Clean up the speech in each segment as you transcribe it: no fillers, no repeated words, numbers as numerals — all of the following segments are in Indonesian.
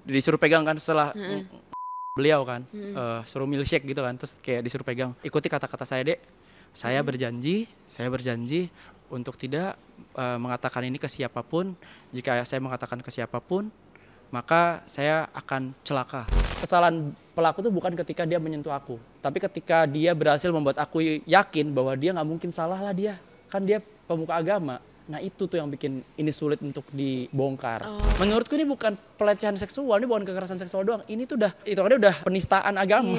disuruh pegang kan setelah beliau kan suruh milkshake gitu kan, terus kayak disuruh pegang, ikuti kata-kata saya dek, saya berjanji untuk tidak mengatakan ini ke siapapun. Jika saya mengatakan ke siapapun, maka saya akan celaka. Kesalahan pelaku tuh bukan ketika dia menyentuh aku, tapi ketika dia berhasil membuat aku yakin bahwa dia nggak mungkin salah lah, dia kan dia pemuka agama. Nah itu tuh yang bikin ini sulit untuk dibongkar. Menurutku ini bukan pelecehan seksual, ini bukan kekerasan seksual doang. Ini tuh udah penistaan agama.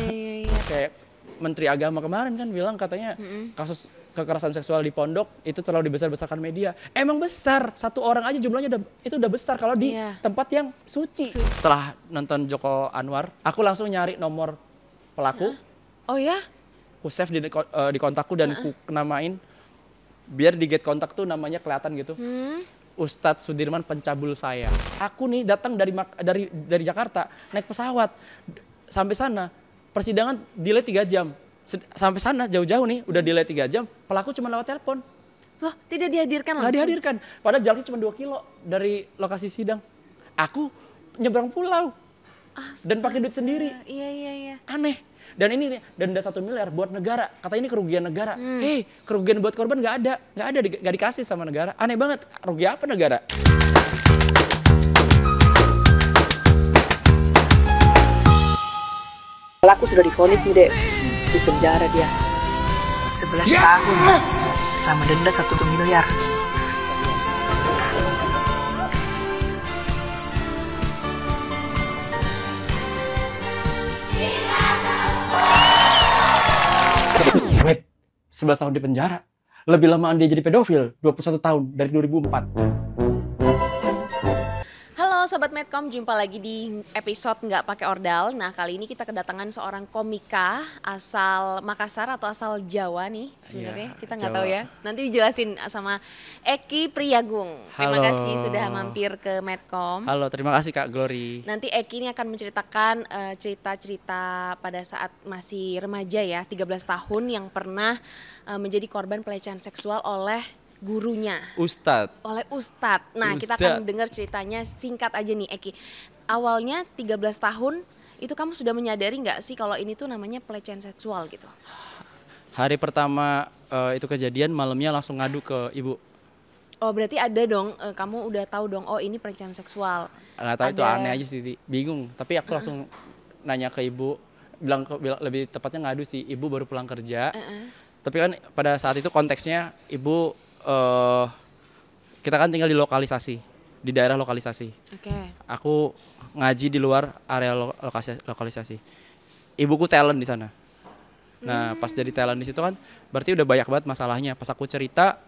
Kayak Menteri Agama kemarin kan bilang katanya kasus kekerasan seksual di pondok itu terlalu dibesar-besarkan media. Emang besar, satu orang aja jumlahnya udah besar kalau di tempat yang suci. Setelah nonton Joko Anwar, aku langsung nyari nomor pelaku. Oh ya? Ku save di kontakku dan ku namain. Biar di get kontak tuh namanya kelihatan gitu. Ustadz Sudirman pencabul saya. Aku nih datang dari Jakarta naik pesawat sampai sana. Persidangan delay 3 jam. Sampai sana jauh-jauh nih udah delay 3 jam. Pelaku cuma lewat telepon. Loh, tidak dihadirkan langsung? Nggak dihadirkan. Padahal jaraknya cuma 2 kilo dari lokasi sidang. Aku nyebrang pulau. Dan pakai duit sendiri. Iya. Aneh. Dan ini nih, denda 1 miliar buat negara. Kata ini kerugian negara. Kerugian buat korban nggak ada, nggak dikasih sama negara. Aneh banget. Rugi apa negara? Pelaku sudah divonis nih dek, di penjara dia 11 tahun sama denda 1 miliar. Wait, 11 tahun di penjara. Lebih lamaan dia jadi pedofil, 21 tahun dari 2004. Halo Sobat Medcom, jumpa lagi di episode Nggak Pakai Ordal. Nah kali ini kita kedatangan seorang komika asal Makassar atau asal Jawa nih sebenarnya. Kita nggak tahu ya, nanti dijelasin sama Eki Priyagung. Terima kasih sudah mampir ke Medcom. Halo, terima kasih Kak Glory. Nanti Eki ini akan menceritakan cerita-cerita pada saat masih remaja ya, 13 tahun yang pernah menjadi korban pelecehan seksual oleh gurunya. Oleh Ustadz. Nah kita akan dengar ceritanya, singkat aja nih Eki. Awalnya 13 tahun itu kamu sudah menyadari nggak sih kalau ini tuh namanya pelecehan seksual gitu? Hari pertama itu kejadian, malamnya langsung ngadu ke ibu. Oh berarti ada dong, kamu udah tahu dong, oh ini pelecehan seksual. Nggak tahu, itu aneh aja sih, bingung. Tapi aku langsung nanya ke ibu, bilang lebih tepatnya ngadu sih, ibu baru pulang kerja. Tapi kan pada saat itu konteksnya ibu kita kan tinggal di lokalisasi, di daerah lokalisasi. Aku ngaji di luar area lokalisasi. Ibuku talent di sana. Nah, pas jadi talent di situ kan berarti udah banyak banget masalahnya. Pas aku cerita,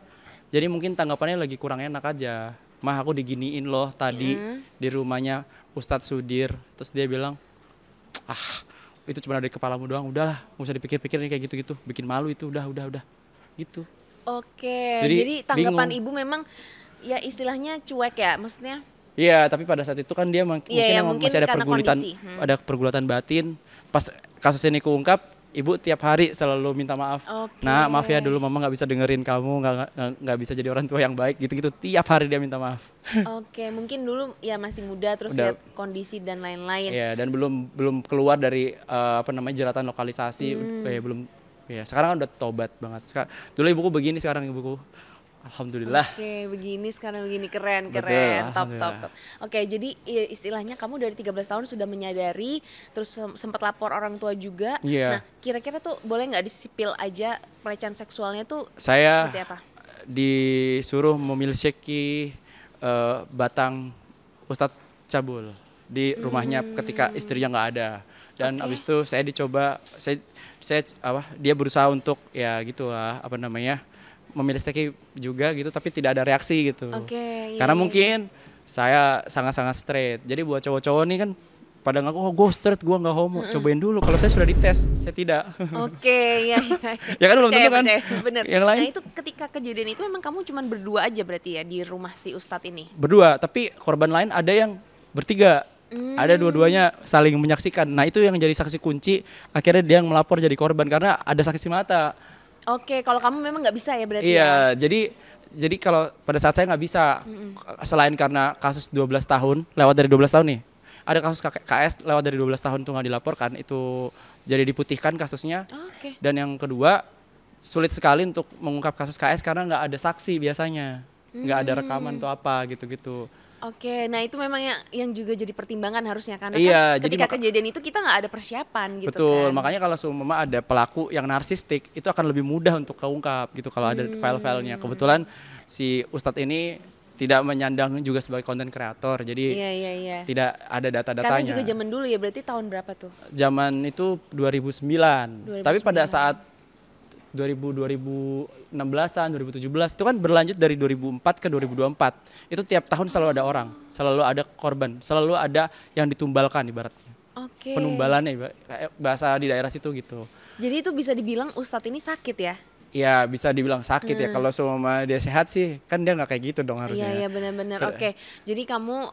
jadi mungkin tanggapannya lagi kurang enak aja. Mah aku diginiin loh tadi di rumahnya Ustadz Sudir. Terus dia bilang, itu cuma dari kepalamu doang, udahlah, nggak usah dipikir-pikir nih kayak gitu-gitu. Bikin malu itu, udah. Gitu. Oke, jadi tanggapan ibu memang ya istilahnya cuek ya, maksudnya? Iya, tapi pada saat itu kan dia mungkin masih ada pergulatan batin. Pas kasus ini keungkap, ibu tiap hari selalu minta maaf. Nah, maaf ya dulu mama nggak bisa dengerin kamu, nggak bisa jadi orang tua yang baik, gitu-gitu. Tiap hari dia minta maaf. Oke, mungkin dulu ya masih muda, terus lihat kondisi dan lain-lain. Iya, dan belum keluar dari jeratan lokalisasi, belum. Ya, sekarang udah tobat banget. Dulu ibuku begini, sekarang ibuku alhamdulillah. Oke, begini sekarang begini, keren. Top. Oke, jadi istilahnya kamu dari 13 tahun sudah menyadari, terus sempat lapor orang tua juga. Nah, kira-kira tuh boleh nggak disipil aja pelecehan seksualnya tuh seperti apa? Disuruh memiliki batang Ustadz cabul di rumahnya ketika istrinya nggak ada. Dan abis itu saya dicoba, dia berusaha untuk ya gitu lah, memiliki juga gitu, tapi tidak ada reaksi gitu. Karena mungkin saya sangat-sangat straight. Jadi buat cowok-cowok nih kan pada ngaku, gue straight, gue nggak homo. Cobain dulu. Kalau saya sudah dites, saya tidak. Iya. Ya kan belum tentu kan. Bener. Yang lain. Nah itu ketika kejadian itu memang kamu cuma berdua aja berarti ya di rumah si Ustadz ini? Berdua, tapi korban lain ada yang bertiga. Ada dua-duanya saling menyaksikan. Nah itu yang jadi saksi kunci. Akhirnya dia yang melapor jadi korban karena ada saksi mata. Oke, kalau kamu memang nggak bisa ya berarti? Iya, jadi kalau pada saat saya nggak bisa, selain karena kasus 12 tahun, lewat dari 12 tahun nih, ada kasus KS lewat dari 12 tahun tuh nggak dilaporkan, itu jadi diputihkan kasusnya. Dan yang kedua, sulit sekali untuk mengungkap kasus KS karena nggak ada saksi biasanya, nggak ada rekaman atau apa gitu-gitu. Oke, nah itu memang yang juga jadi pertimbangan harusnya karena iya, kan ketika kejadian itu kita nggak ada persiapan gitu. Betul, kan. Makanya kalau seumpama ada pelaku yang narsistik itu akan lebih mudah untuk keungkap gitu kalau ada file-filenya. Kebetulan si Ustadz ini tidak menyandang juga sebagai konten kreator, jadi tidak ada data-datanya. Karena juga zaman dulu ya, berarti tahun berapa tuh? Zaman itu 2009. Tapi pada saat 2016-an, 2017 itu kan berlanjut dari 2004 ke 2024. Itu tiap tahun selalu ada orang, selalu ada korban, selalu ada yang ditumbalkan ibaratnya. Penumbalannya bahasa di daerah situ gitu. Jadi itu bisa dibilang Ustadz ini sakit ya? Ya bisa dibilang sakit ya, kalau semua dia sehat sih kan dia nggak kayak gitu dong harusnya. Iya benar-benar. Oke. Jadi kamu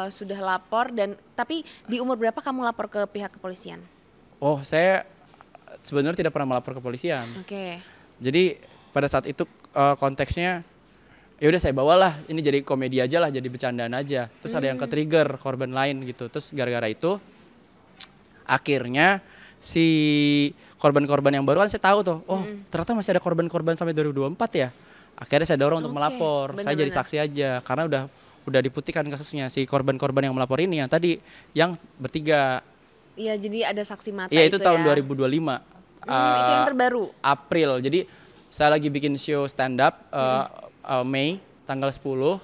sudah lapor tapi di umur berapa kamu lapor ke pihak kepolisian? Oh, saya sebenarnya tidak pernah melapor ke kepolisian. Jadi pada saat itu konteksnya ya udah saya bawalah, ini jadi komedi aja lah, jadi bercandaan aja. Terus ada yang ke-trigger korban lain gitu. Terus gara-gara itu akhirnya si korban-korban yang baru kan saya tahu tuh, ternyata masih ada korban-korban sampai 2024 ya. Akhirnya saya dorong untuk melapor. Saya jadi saksi aja karena udah diputihkan kasusnya. Si korban-korban yang melapor ini yang tadi yang bertiga. Iya, jadi ada saksi mata. Iya, itu tahun 2025. Itu yang terbaru. April. Jadi saya lagi bikin show stand up Mei tanggal 10. 2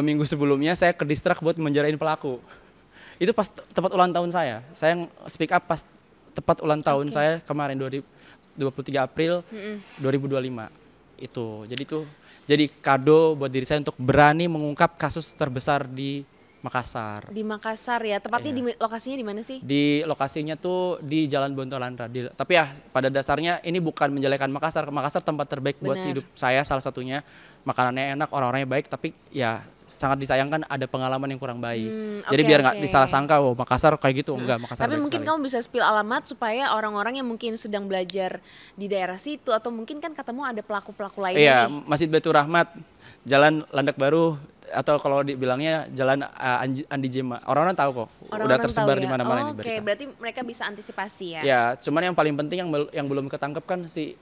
minggu sebelumnya saya ke distrak buat menjarain pelaku. Itu pas tepat ulang tahun saya. Saya speak up pas tepat ulang tahun saya kemarin 23 April 2025 itu. Jadi kado buat diri saya untuk berani mengungkap kasus terbesar di Makassar. Di Makassar ya, tepatnya di lokasinya di mana sih? Di lokasinya tuh di Jalan Bontolandra. Tapi ya pada dasarnya ini bukan menjelekan Makassar. Makassar tempat terbaik buat hidup saya salah satunya. Makanannya enak, orang-orangnya baik, tapi ya sangat disayangkan ada pengalaman yang kurang baik. Jadi biar nggak disalah sangka, oh Makassar kayak gitu, enggak, Makassar tapi baik mungkin sekali. kamu bisa spill alamat supaya orang-orang yang mungkin sedang belajar di daerah situ atau mungkin kan katamu ada pelaku-pelaku lainnya. Iya, Masjid Baitur Rahmat, Jalan Landak Baru, atau kalau dibilangnya Jalan Andi Jema. Orang-orang tahu kok, udah tersebar di mana-mana ini berita. Oke, berarti mereka bisa antisipasi ya. Ya, cuman yang paling penting yang belum ketangkep kan si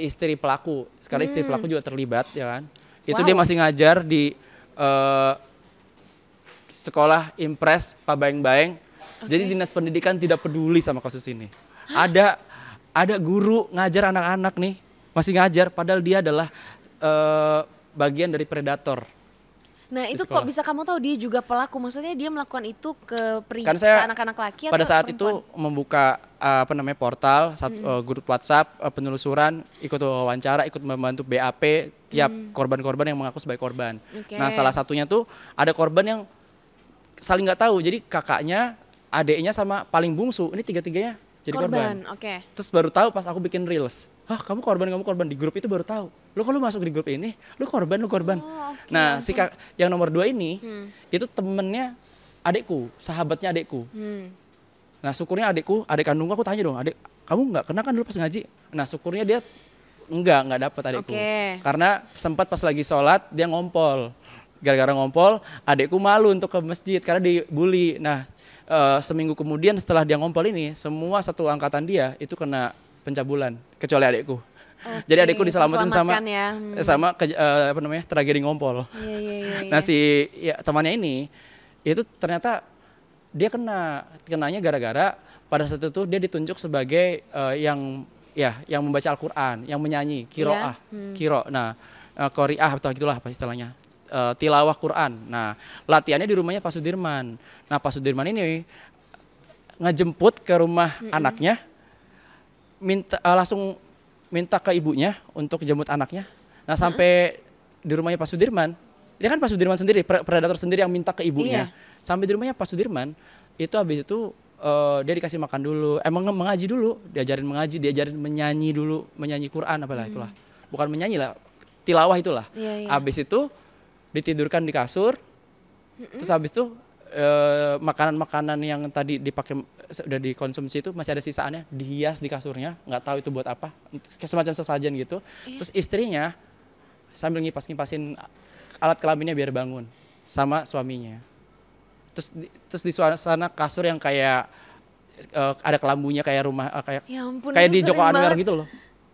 istri pelaku. Sekarang istri pelaku juga terlibat ya kan. Itu dia masih ngajar di sekolah Impres Pabaeng-Baeng. Jadi dinas pendidikan tidak peduli sama kasus ini. Ada guru ngajar anak-anak nih, masih ngajar padahal dia adalah bagian dari predator. Nah itu kok bisa kamu tahu dia juga pelaku? Maksudnya dia melakukan itu ke Kan saya ke anak-anak laki atau pada saat perempuan? itu membuka portal, grup WhatsApp, penelusuran, ikut wawancara, ikut membantu BAP tiap korban-korban yang mengaku sebagai korban. Nah salah satunya tuh ada korban yang saling nggak tahu, jadi kakaknya, adiknya sama paling bungsu, ini tiga-tiganya jadi korban. Terus baru tahu pas aku bikin reels. Kamu korban di grup itu baru tahu. Lu kalau masuk di grup ini, lu korban. Nah, si yang nomor 2 ini itu temennya adekku, sahabatnya adekku. Nah, syukurnya adik kandungku, aku tanya dong, adek, kamu nggak kena kan dulu pas ngaji? Nah, syukurnya dia nggak dapet adekku. Karena sempat pas lagi sholat dia ngompol. Gara-gara ngompol, adekku malu untuk ke masjid karena dibully. Nah, seminggu kemudian setelah dia ngompol ini, semua satu angkatan dia itu kena pencabulan kecuali adekku. Jadi adekku diselamatin sama tragedi ngompol. Nah si temannya ini itu ternyata dia kenanya gara-gara pada saat itu dia ditunjuk sebagai yang membaca Al-Qur'an, yang menyanyi qiraah. Nah, qari'ah atau gitulah apa istilahnya. Tilawah Quran. Nah, latihannya di rumahnya Pak Sudirman. Nah, Pak Sudirman ini ngejemput ke rumah anaknya, langsung minta ke ibunya untuk jemput anaknya. Nah, sampai di rumahnya Pak Sudirman, dia kan Pak Sudirman sendiri, predator sendiri yang minta ke ibunya. Sampai di rumahnya Pak Sudirman, itu habis itu dia dikasih makan dulu, mengaji dulu, diajarin mengaji, diajarin menyanyi dulu, menyanyi Quran apalah itulah. Bukan menyanyi lah, tilawah itulah. Habis itu ditidurkan di kasur, terus habis itu makanan-makanan yang tadi dipakai udah dikonsumsi itu masih ada sisaannya, dihias di kasurnya, nggak tahu itu buat apa, semacam sesajen gitu. Terus istrinya sambil ngipas-ngipasin alat kelaminnya biar bangun sama suaminya. Terus di suasana kasur yang kayak ada kelambunya kayak rumah Ya ampun, kayak di itu Joko sering Anwar banget. gitu loh.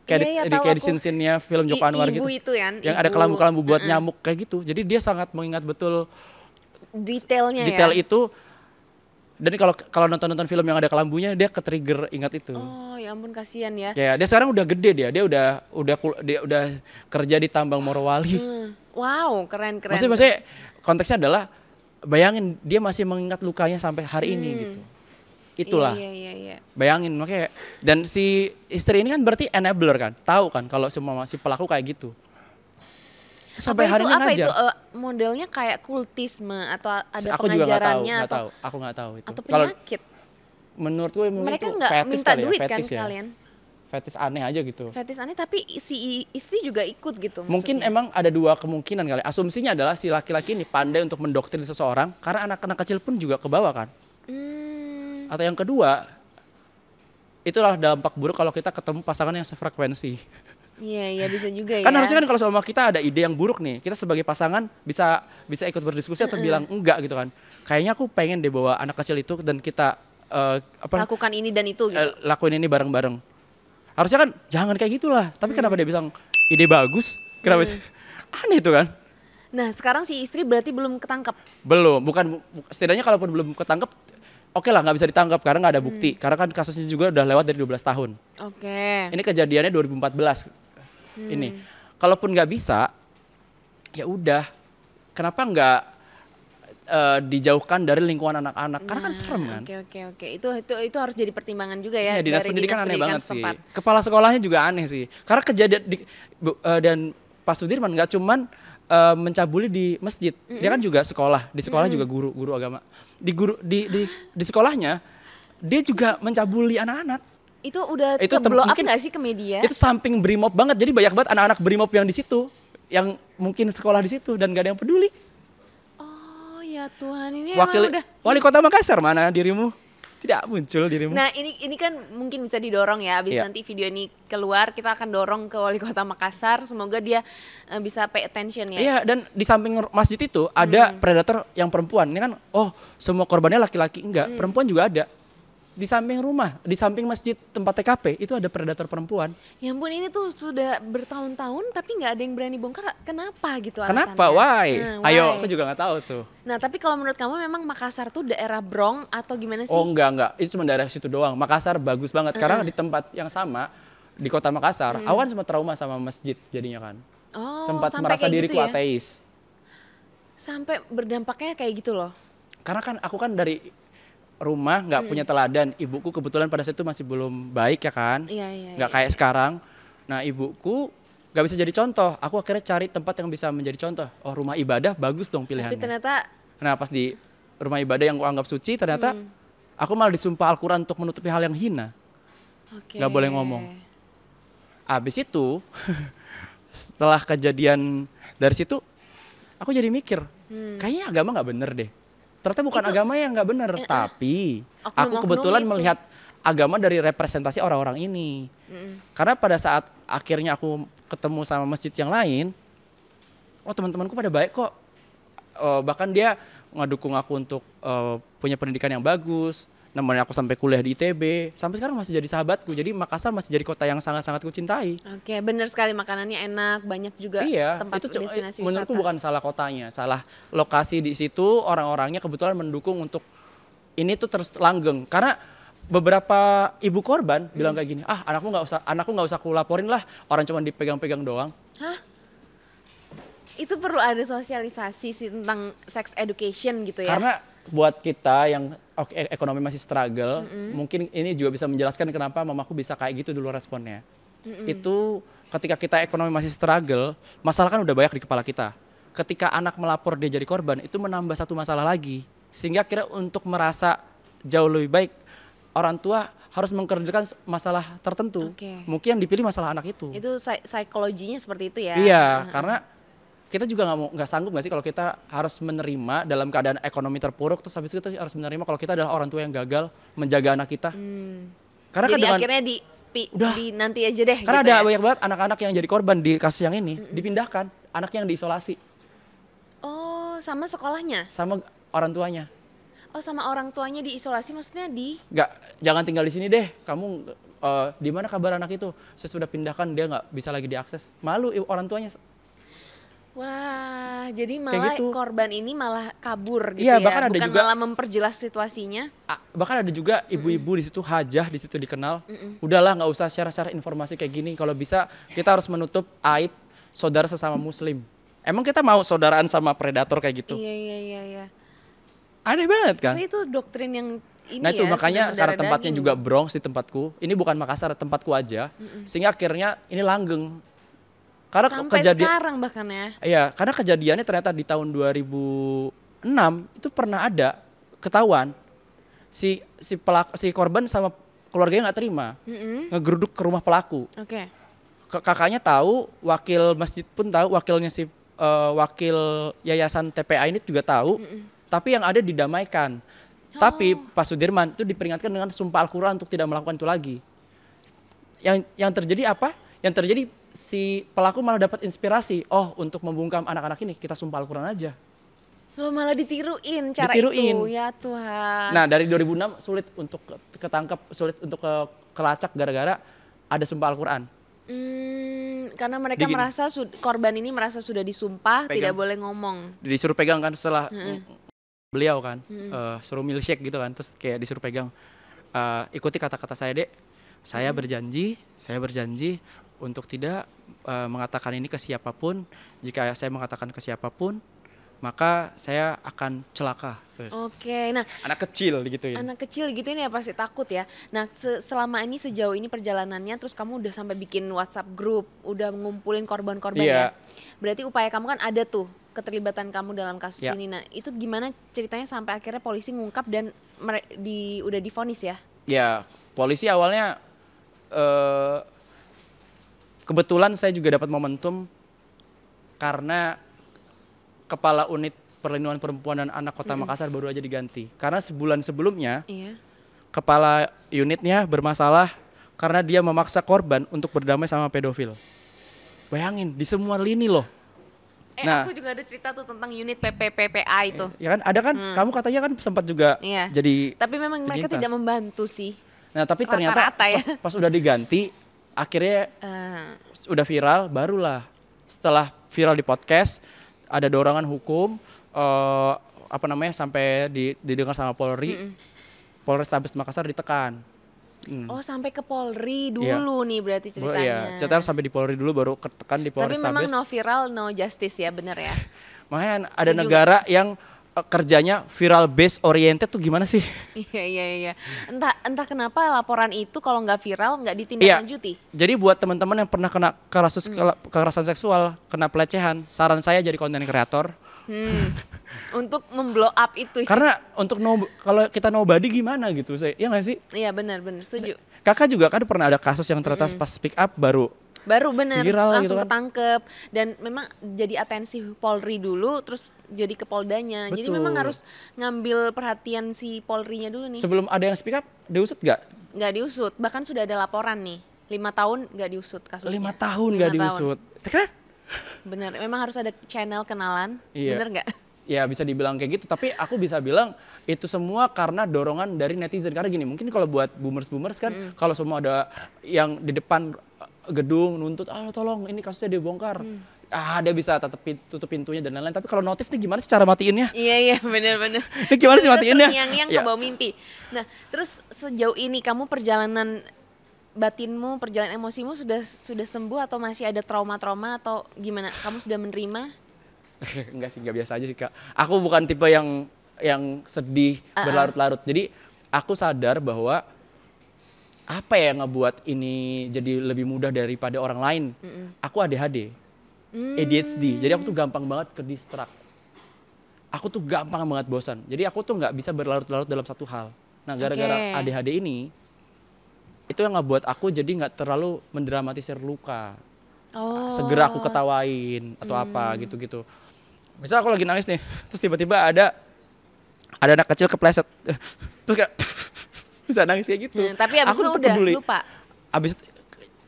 Kayak Tahu di aku. scene-nya film Joko Anwar Ibu gitu. itu kan, Yang ibu. ada kelambu-kelambu buat nyamuk kayak gitu. Jadi dia sangat mengingat betul Detailnya detail ya. itu. Dan kalau nonton film yang ada kelambunya dia ke-trigger ingat itu. Oh, ya ampun kasihan ya. Ya, dia sekarang udah gede dia udah kerja di tambang Morowali. Wow, keren. Maksudnya konteksnya adalah bayangin dia masih mengingat lukanya sampai hari ini gitu. Itulah. Iya. Bayangin makanya, dan si istri ini kan berarti enabler kan, tahu kan kalau semua masih pelaku kayak gitu. Sampai hari ini apa ngajar. itu modelnya kayak kultisme atau ada Aku juga pengajarannya nggak tahu. Aku nggak tahu itu. atau Kalau penyakit. menurut gue mungkin Mereka itu nggak fetis minta kali ya, duit kan fetis ya. kalian? Fetis aneh aja gitu. Fetis aneh tapi si istri juga ikut gitu Mungkin maksudnya. emang ada dua kemungkinan kali. Asumsinya adalah si laki-laki ini pandai untuk mendoktrin seseorang karena anak-anak kecil pun juga kebawa kan. Atau yang kedua, itulah dampak buruk kalau kita ketemu pasangan yang sefrekuensi. Iya bisa juga ya. Kan harusnya kan kalau sama kita ada ide yang buruk nih, kita sebagai pasangan bisa ikut berdiskusi atau bilang enggak gitu kan. Kayaknya aku pengen deh bawa anak kecil itu dan kita lakukan ini dan itu gitu. lakuin ini bareng-bareng. Harusnya kan jangan kayak gitulah. Tapi kenapa dia bilang ide bagus? Kenapa aneh itu kan? Nah sekarang si istri berarti belum ketangkep. Belum, setidaknya kalaupun belum ketangkep, oke lah nggak bisa ditangkap karena nggak ada bukti. Karena kan kasusnya juga udah lewat dari 12 tahun. Oke. Ini kejadiannya 2014. Ini, kalaupun nggak bisa, ya udah. Kenapa nggak dijauhkan dari lingkungan anak-anak? Karena kan serem kan. Oke. Itu harus jadi pertimbangan juga ya. Dinas dari pendidikan aneh banget setempat. sih. Kepala sekolahnya juga aneh sih. Karena kejadian dan Pak Sudirman nggak cuman mencabuli di masjid, dia kan juga sekolah. Di sekolah juga guru agama. Di sekolahnya dia juga mencabuli anak-anak. Itu udah Itu ke blow up mungkin nggak sih ke media? Itu samping Brimob banget. Jadi banyak banget anak-anak Brimob yang di situ, yang mungkin sekolah di situ dan gak ada yang peduli. Oh ya Tuhan, ini Wakil emang udah. Wali Kota Makassar mana dirimu? Tidak muncul dirimu. Nah ini kan mungkin bisa didorong ya. Abis Iya. nanti video ini keluar, kita akan dorong ke Wali Kota Makassar. Semoga dia bisa pay attention ya. Iya, dan di samping masjid itu ada predator yang perempuan. Ini kan, semua korbannya laki-laki, enggak, perempuan juga ada. Di samping rumah, di samping masjid tempat TKP itu ada predator perempuan. Ya ampun, ini tuh sudah bertahun-tahun tapi nggak ada yang berani bongkar. Kenapa gitu alasannya? Kenapa? Why? Nah, Ayo, why? aku juga nggak tahu tuh. Nah tapi kalau menurut kamu memang Makassar tuh daerah Bronx atau gimana sih? Oh enggak, itu cuma daerah situ doang. Makassar bagus banget karena di tempat yang sama di kota Makassar, aku kan sempat trauma sama masjid jadinya kan. Oh, Sempat sampai merasa kayak diriku gitu ya? ateis. Sampai berdampaknya kayak gitu loh. Karena kan aku kan dari rumah nggak punya teladan. Ibuku kebetulan pada saat itu masih belum baik ya kan. Iya. Nggak kayak sekarang. Nah ibuku nggak bisa jadi contoh. Aku akhirnya cari tempat yang bisa menjadi contoh. Oh rumah ibadah bagus dong Tapi pilihannya. ternyata Nah pas di rumah ibadah yang aku anggap suci ternyata aku malah disumpah Al-Quran untuk menutupi hal yang hina. Nggak boleh ngomong. Abis itu setelah kejadian dari situ aku jadi mikir kayaknya agama nggak bener deh. Ternyata bukan agama yang nggak bener, tapi aku kebetulan melihat agama dari representasi orang-orang ini. Karena pada saat akhirnya aku ketemu sama masjid yang lain, teman-temanku pada baik kok. Bahkan dia ngedukung aku untuk punya pendidikan yang bagus, nemenin aku sampai kuliah di ITB, sampai sekarang masih jadi sahabatku. Jadi Makassar masih jadi kota yang sangat-sangat kucintai. Oke, bener sekali, makanannya enak, banyak juga tempat itu destinasi wisata. menurutku bukan salah kotanya, salah lokasi di situ, orang-orangnya kebetulan mendukung untuk ini tuh terus langgeng. Karena beberapa ibu korban bilang kayak gini, anakku nggak usah aku laporin lah, orang cuma dipegang-pegang doang. Hah? Itu perlu ada sosialisasi sih tentang sex education gitu ya? Karena buat kita yang ekonomi masih struggle, mungkin ini juga bisa menjelaskan kenapa mamaku bisa kayak gitu dulu responnya. Itu ketika kita ekonomi masih struggle, masalah kan udah banyak di kepala kita. Ketika anak melapor dia jadi korban, itu menambah satu masalah lagi. Sehingga akhirnya untuk merasa jauh lebih baik, orang tua harus mengkerjakan masalah tertentu. Mungkin yang dipilih masalah anak itu. Itu psikologinya seperti itu ya? Iya, karena kita juga nggak sanggup nggak sih kalau kita harus menerima dalam keadaan ekonomi terpuruk, terus habis itu kita harus menerima kalau kita adalah orang tua yang gagal menjaga anak kita. Karena jadi kan akhirnya di nanti aja deh. Karena gitu ada ya? banyak banget anak-anak yang jadi korban di kasus yang ini dipindahkan, anak yang diisolasi Oh, sama sekolahnya? sama orang tuanya. Oh, sama orang tuanya diisolasi maksudnya Jangan tinggal di sini deh. Kamu di mana kabar anak itu? Saya sudah pindahkan, dia nggak bisa lagi diakses. Malu orang tuanya. Wah, jadi malah gitu. Korban ini malah kabur gitu ya? Bahkan ada bukan juga, malah memperjelas situasinya. Bahkan ada juga ibu-ibu di situ, hajah di situ dikenal. Udahlah, nggak usah share-share informasi kayak gini. Kalau bisa kita harus menutup aib saudara sesama muslim. Emang kita mau saudaraan sama predator kayak gitu? Iya. Aneh banget kan? Tapi itu doktrin yang ini nah itu makanya karena tempatnya juga Bronx di tempatku. Ini bukan Makassar, tempatku aja. Sehingga akhirnya ini langgeng. Karena sampai sekarang bahkan ya. Iya, karena kejadiannya ternyata di tahun 2006 itu pernah ada ketahuan si korban sama keluarganya nggak terima, ngegeruduk ke rumah pelaku. Oke. Kakaknya tahu, wakil masjid pun tahu, wakilnya wakil yayasan TPA ini juga tahu, tapi yang ada didamaikan. Tapi Pak Sudirman itu diperingatkan dengan sumpah Al-Quran untuk tidak melakukan itu lagi. Yang terjadi apa? Yang terjadi si pelaku malah dapat inspirasi. Oh, untuk membungkam anak-anak ini kita sumpah Al-Quran aja. Lo malah ditiruin cara itu. Ya Tuhan. Nah, dari 2006 sulit untuk ketangkep, sulit untuk kelacak gara-gara ada sumpah Al-Quran. Karena mereka merasa korban ini merasa sudah disumpah, tidak boleh ngomong. Disuruh pegang kan setelah beliau kan, suruh milkshake gitu kan, terus kayak disuruh pegang. Ikuti kata-kata saya, Dek. Saya berjanji untuk tidak mengatakan ini ke siapapun. Jika saya mengatakan ke siapapun, maka saya akan celaka. Oke, nah anak kecil gitu ya. Anak kecil gitu ini ya pasti takut ya. Nah selama ini sejauh ini perjalanannya, terus kamu udah sampai bikin WhatsApp group, udah ngumpulin korban-korban ya. Berarti upaya kamu kan ada tuh keterlibatan kamu dalam kasus ini. Nah itu gimana ceritanya sampai akhirnya polisi ngungkap dan udah divonis ya? Ya, polisi awalnya kebetulan saya juga dapat momentum karena Kepala Unit Perlindungan Perempuan dan Anak Kota Makassar baru aja diganti. Karena sebulan sebelumnya kepala unitnya bermasalah karena dia memaksa korban untuk berdamai sama pedofil. Bayangin, di semua lini loh. Nah, aku juga ada cerita tuh tentang unit PPPPA itu. Ya kan, ada kan, kamu katanya kan sempat juga jadi. Tapi memang mereka tidak membantu sih. Nah, tapi ternyata pas udah diganti, akhirnya udah viral, barulah setelah viral di podcast, ada dorongan hukum, sampai didengar sama Polri, Polrestabes Makassar ditekan. Oh, sampai ke Polri dulu nih berarti ceritanya. Ceritanya sampai di Polri dulu baru ketekan di Polrestabes. Tapi memang no viral, no justice ya, bener ya? Makanya ada negara yang kerjanya viral based oriented tuh gimana sih? Iya. Entah kenapa laporan itu kalau nggak viral nggak ditindaklanjuti. Jadi buat teman-teman yang pernah kena kasus kekerasan seksual, kena pelecehan, saran saya jadi konten kreator. Untuk memblow up itu. Karena untuk kalau kita nobody gimana gitu, ya nggak sih? Iya benar setuju. Kakak juga kan pernah ada kasus yang ternyata pas speak up baru bener viral, langsung gitu kan? ketangkep dan memang jadi atensi Polri dulu terus jadi ke Poldanya. Betul. Jadi memang harus ngambil perhatian si Polrinya dulu nih. Sebelum ada yang speak up diusut nggak? Nggak diusut, bahkan sudah ada laporan nih 5 tahun nggak diusut kasusnya. 5 tahun nggak diusut, kan? Bener, memang harus ada channel kenalan, bener nggak? Ya bisa dibilang kayak gitu, tapi aku bisa bilang itu semua karena dorongan dari netizen. Karena gini, mungkin kalau buat boomers kan, kalau semua ada yang di depan gedung nuntut, tolong ini kasusnya dibongkar, dia bisa tutup pintunya dan lain-lain. Tapi kalau notif nih gimana sih cara matiinnya? Iya bener. Gimana sih matiinnya? Yang kebawa mimpi. Nah terus sejauh ini kamu perjalanan batinmu, perjalanan emosimu sudah sembuh atau masih ada trauma-trauma atau gimana? Kamu sudah menerima? Enggak sih, enggak, biasa aja sih Kak. Aku bukan tipe yang sedih berlarut-larut. Jadi aku sadar bahwa apa ya ngebuat ini jadi lebih mudah daripada orang lain. Aku ADHD, ADHD. Jadi aku tuh gampang banget ke distract. Aku tuh gampang banget bosan. Jadi aku tuh nggak bisa berlarut-larut dalam satu hal. Nah gara-gara ADHD ini, itu yang ngebuat aku jadi nggak terlalu mendramatisir luka. Segera aku ketawain atau apa gitu-gitu. Misal aku lagi nangis nih, terus tiba-tiba ada anak kecil kepleset, terus kayak bisa nangis kayak gitu. Tapi abis itu udah lupa. Abis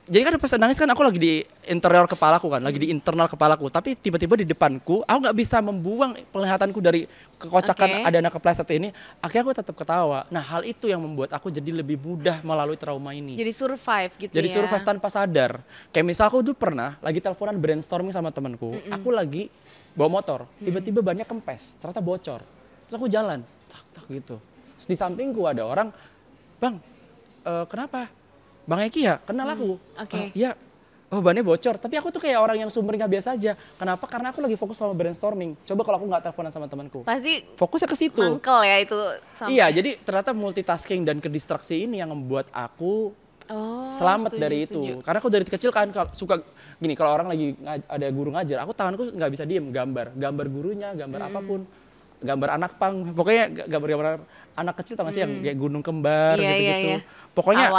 jadi kan pas nangis kan aku lagi di interior kepalaku kan, lagi di internal kepalaku. Tapi tiba-tiba di depanku, aku nggak bisa membuang penglihatanku dari kekocakan ada anak kepleset ini. Akhirnya aku tetap ketawa. Nah hal itu yang membuat aku jadi lebih mudah melalui trauma ini. Jadi survive gitu jadi ya. Jadi survive tanpa sadar. Kayak misal aku dulu pernah lagi teleponan brainstorming sama temanku. Aku lagi bawa motor, tiba-tiba bannya kempes, ternyata bocor. Terus aku jalan, tak gitu. Terus di sampingku ada orang, bang, kenapa? Bang Eki ya, kenal aku. Iya, bannya bocor. Tapi aku tuh kayak orang yang sumringah biasa aja. Kenapa? Karena aku lagi fokus sama brainstorming. Coba kalau aku nggak teleponan sama temanku. Pasti fokusnya ke situ. mangkel ya itu. Iya, jadi ternyata multitasking dan kedistraksi ini yang membuat aku selamat dari itu. Karena aku dari kecil kan suka gini, kalau orang lagi ada guru ngajar, aku tanganku nggak bisa diem, gambar gurunya, gambar apapun, gambar anak pang, pokoknya gambar anak kecil tau gak sih yang kayak gunung kembar gitu-gitu. Pokoknya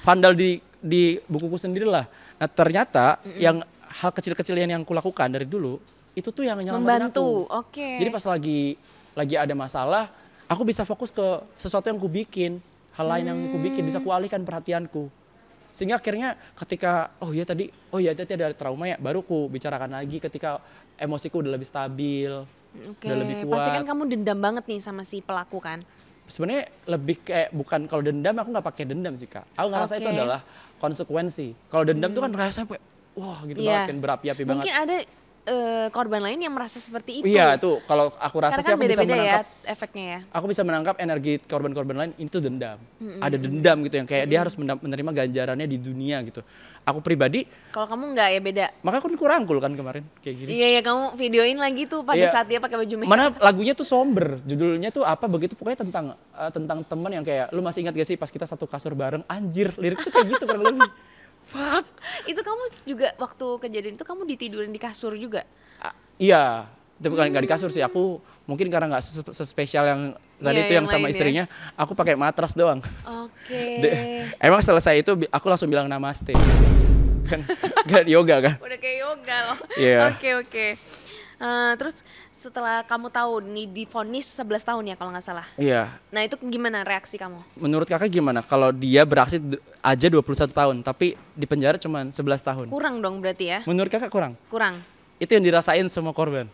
vandal di bukuku sendiri lah. Nah ternyata yang hal kecil-kecil yang aku lakukan dari dulu itu tuh yang nyelamatin aku. Jadi pas lagi ada masalah, aku bisa fokus ke sesuatu yang aku bikin, hal lain yang aku bikin, bisa kualihkan perhatianku. Sehingga akhirnya ketika tadi ada trauma ya, baru ku bicarakan lagi ketika emosiku udah lebih stabil, udah lebih kuat. Pasti kan kamu dendam banget nih sama si pelaku kan? Sebenarnya lebih kayak bukan, kalau dendam aku nggak pakai dendam sih Kak. Aku ngerasa itu adalah konsekuensi. Kalau dendam tuh kan rasanya gitu banget kan, berapi-api banget. Mungkin ada korban lain yang merasa seperti itu. Iya tuh, kalau aku rasa karena sih aku bisa menangkap efeknya ya. Aku bisa menangkap energi korban-korban lain itu dendam. Ada dendam gitu yang kayak dia harus menerima ganjarannya di dunia gitu. Aku pribadi, kalau kamu enggak ya beda. Makanya aku kurangkul kan kemarin kayak gini. Iya kamu videoin lagi tuh pada saat dia pakai baju merah. Mana lagunya tuh somber, judulnya tuh apa begitu, pokoknya tentang teman yang kayak, lu masih ingat gak sih pas kita satu kasur bareng, anjir, liriknya kayak gitu kurang lebih. Fuck. Itu kamu juga waktu kejadian itu kamu ditidurin di kasur juga? Iya, tapi nggak di kasur sih. Aku mungkin karena nggak sespesial yang tadi itu yang sama istrinya, aku pakai matras doang. Emang selesai itu aku langsung bilang namaste. Kan gak yoga kan? Udah kayak yoga loh. Oke. Terus setelah kamu tahu nih divonis 11 tahun ya kalau nggak salah. Iya. Nah itu gimana reaksi kamu? Menurut kakak gimana kalau dia beraksi aja 21 tahun tapi di penjara cuma 11 tahun? Kurang dong berarti ya? Menurut kakak kurang? Kurang. Itu yang dirasain semua korban.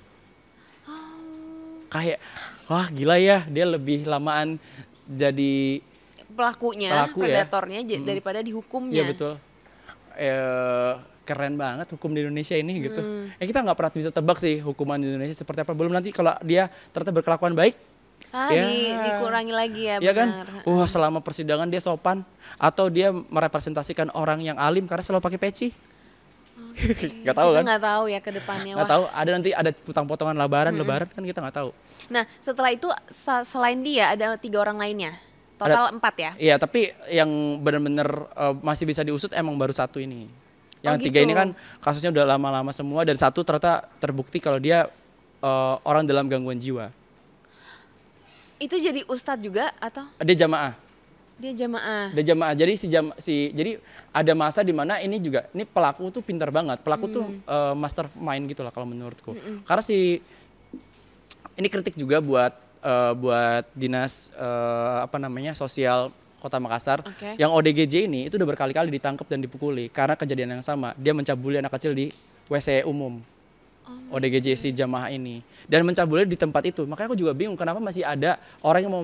Kayak wah gila ya, dia lebih lamaan jadi pelakunya predatornya daripada dihukumnya. Iya betul. Keren banget hukum di Indonesia ini gitu. Kita nggak pernah bisa tebak sih hukuman di Indonesia seperti apa. Belum nanti kalau dia ternyata berkelakuan baik, dikurangi lagi ya, benar. Kan? Selama persidangan dia sopan atau dia merepresentasikan orang yang alim karena selalu pakai peci. Nggak tahu kan? Nggak tahu ya ke depannya. Nggak tahu. Ada nanti ada potong-potongan lebaran kan kita nggak tahu. Nah setelah itu selain dia ada 3 orang lainnya. Total 4 ya? Iya, tapi yang benar-benar masih bisa diusut emang baru 1 ini. Yang 3 ini kan kasusnya udah lama-lama semua dan 1 ternyata terbukti kalau dia orang dalam gangguan jiwa. Itu jadi ustadz juga atau? Dia jamaah. Jadi jadi ada masa di mana ini pelaku tuh pintar banget. Pelaku tuh mastermind gitu lah kalau menurutku. Karena ini kritik juga buat dinas sosial Kota Makassar, yang ODGJ ini itu udah berkali-kali ditangkap dan dipukuli karena kejadian yang sama. Dia mencabuli anak kecil di WC umum. ODGJ si jamaah ini dan mencabuli di tempat itu. Makanya aku juga bingung kenapa masih ada orang yang mau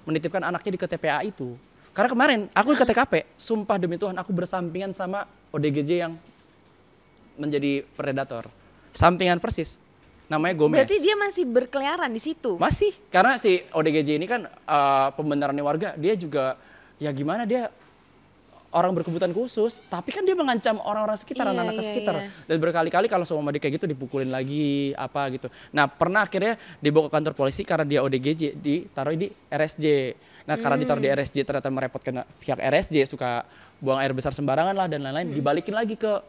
menitipkan anaknya di TPA itu. Karena kemarin aku ke TKP, sumpah demi Tuhan aku bersampingan sama ODGJ yang menjadi predator. Sampingan persis. Namanya Gomez. Berarti dia masih berkeliaran di situ? Masih, karena si ODGJ ini kan pembenarannya warga, dia juga ya gimana, dia orang berkebutuhan khusus, tapi kan dia mengancam orang-orang sekitar, anak-anak sekitar. Dan berkali-kali kalau sama dia kayak gitu dipukulin lagi, apa gitu. Nah pernah akhirnya dibawa ke kantor polisi karena dia ODGJ, ditaruh di RSJ. Nah karena ditaruh di RSJ ternyata merepotkan pihak RSJ, suka buang air besar sembarangan lah dan lain-lain, dibalikin lagi ke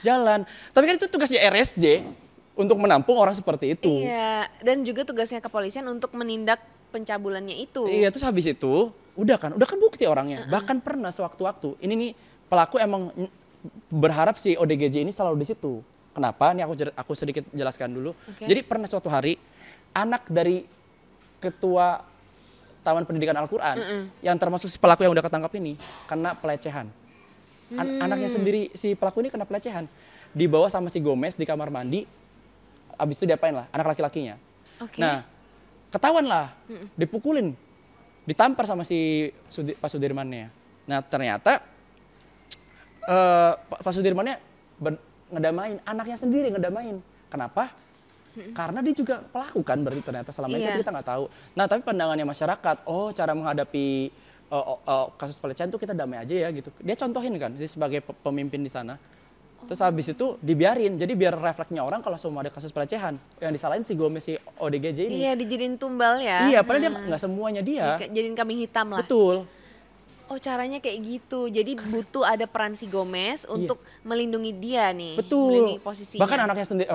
jalan. Tapi kan itu tugasnya RSJ. Untuk menampung orang seperti itu. Iya, dan juga tugasnya kepolisian untuk menindak pencabulannya itu. Iya, terus habis itu udah kan bukti orangnya. Bahkan pernah sewaktu-waktu, ini nih pelaku emang berharap si ODGJ ini selalu di situ. Kenapa? Ini aku sedikit jelaskan dulu. Jadi pernah suatu hari anak dari ketua Taman Pendidikan Al-Quran yang termasuk si pelaku yang udah ketangkap ini kena pelecehan. Anaknya sendiri si pelaku ini kena pelecehan. Dibawa sama si Gomez di kamar mandi. Abis itu diapain lah anak laki-lakinya. Nah, ketahuan lah, dipukulin, ditampar sama si Pak Sudirmannya. Nah ternyata Pak Sudirmannya ngedamain, anaknya sendiri ngedamain. Kenapa? Karena dia juga pelaku kan berarti ternyata selama itu kita nggak tahu. Nah tapi pandangannya masyarakat, cara menghadapi kasus pelecehan tuh kita damai aja ya gitu. Dia contohin kan, dia sebagai pemimpin di sana. Terus habis itu dibiarin, jadi biar refleksnya orang kalau semua ada kasus pelecehan. Yang disalahin si Gomez, si ODGJ ini. Iya, dijadiin tumbal ya. Iya, padahal dia nggak semuanya dia. Jadiin kambing hitam lah. Betul. Oh caranya kayak gitu, jadi butuh ada peran si Gomez untuk melindungi dia nih. Betul. Melindungi posisinya. Bahkan anaknya sendiri,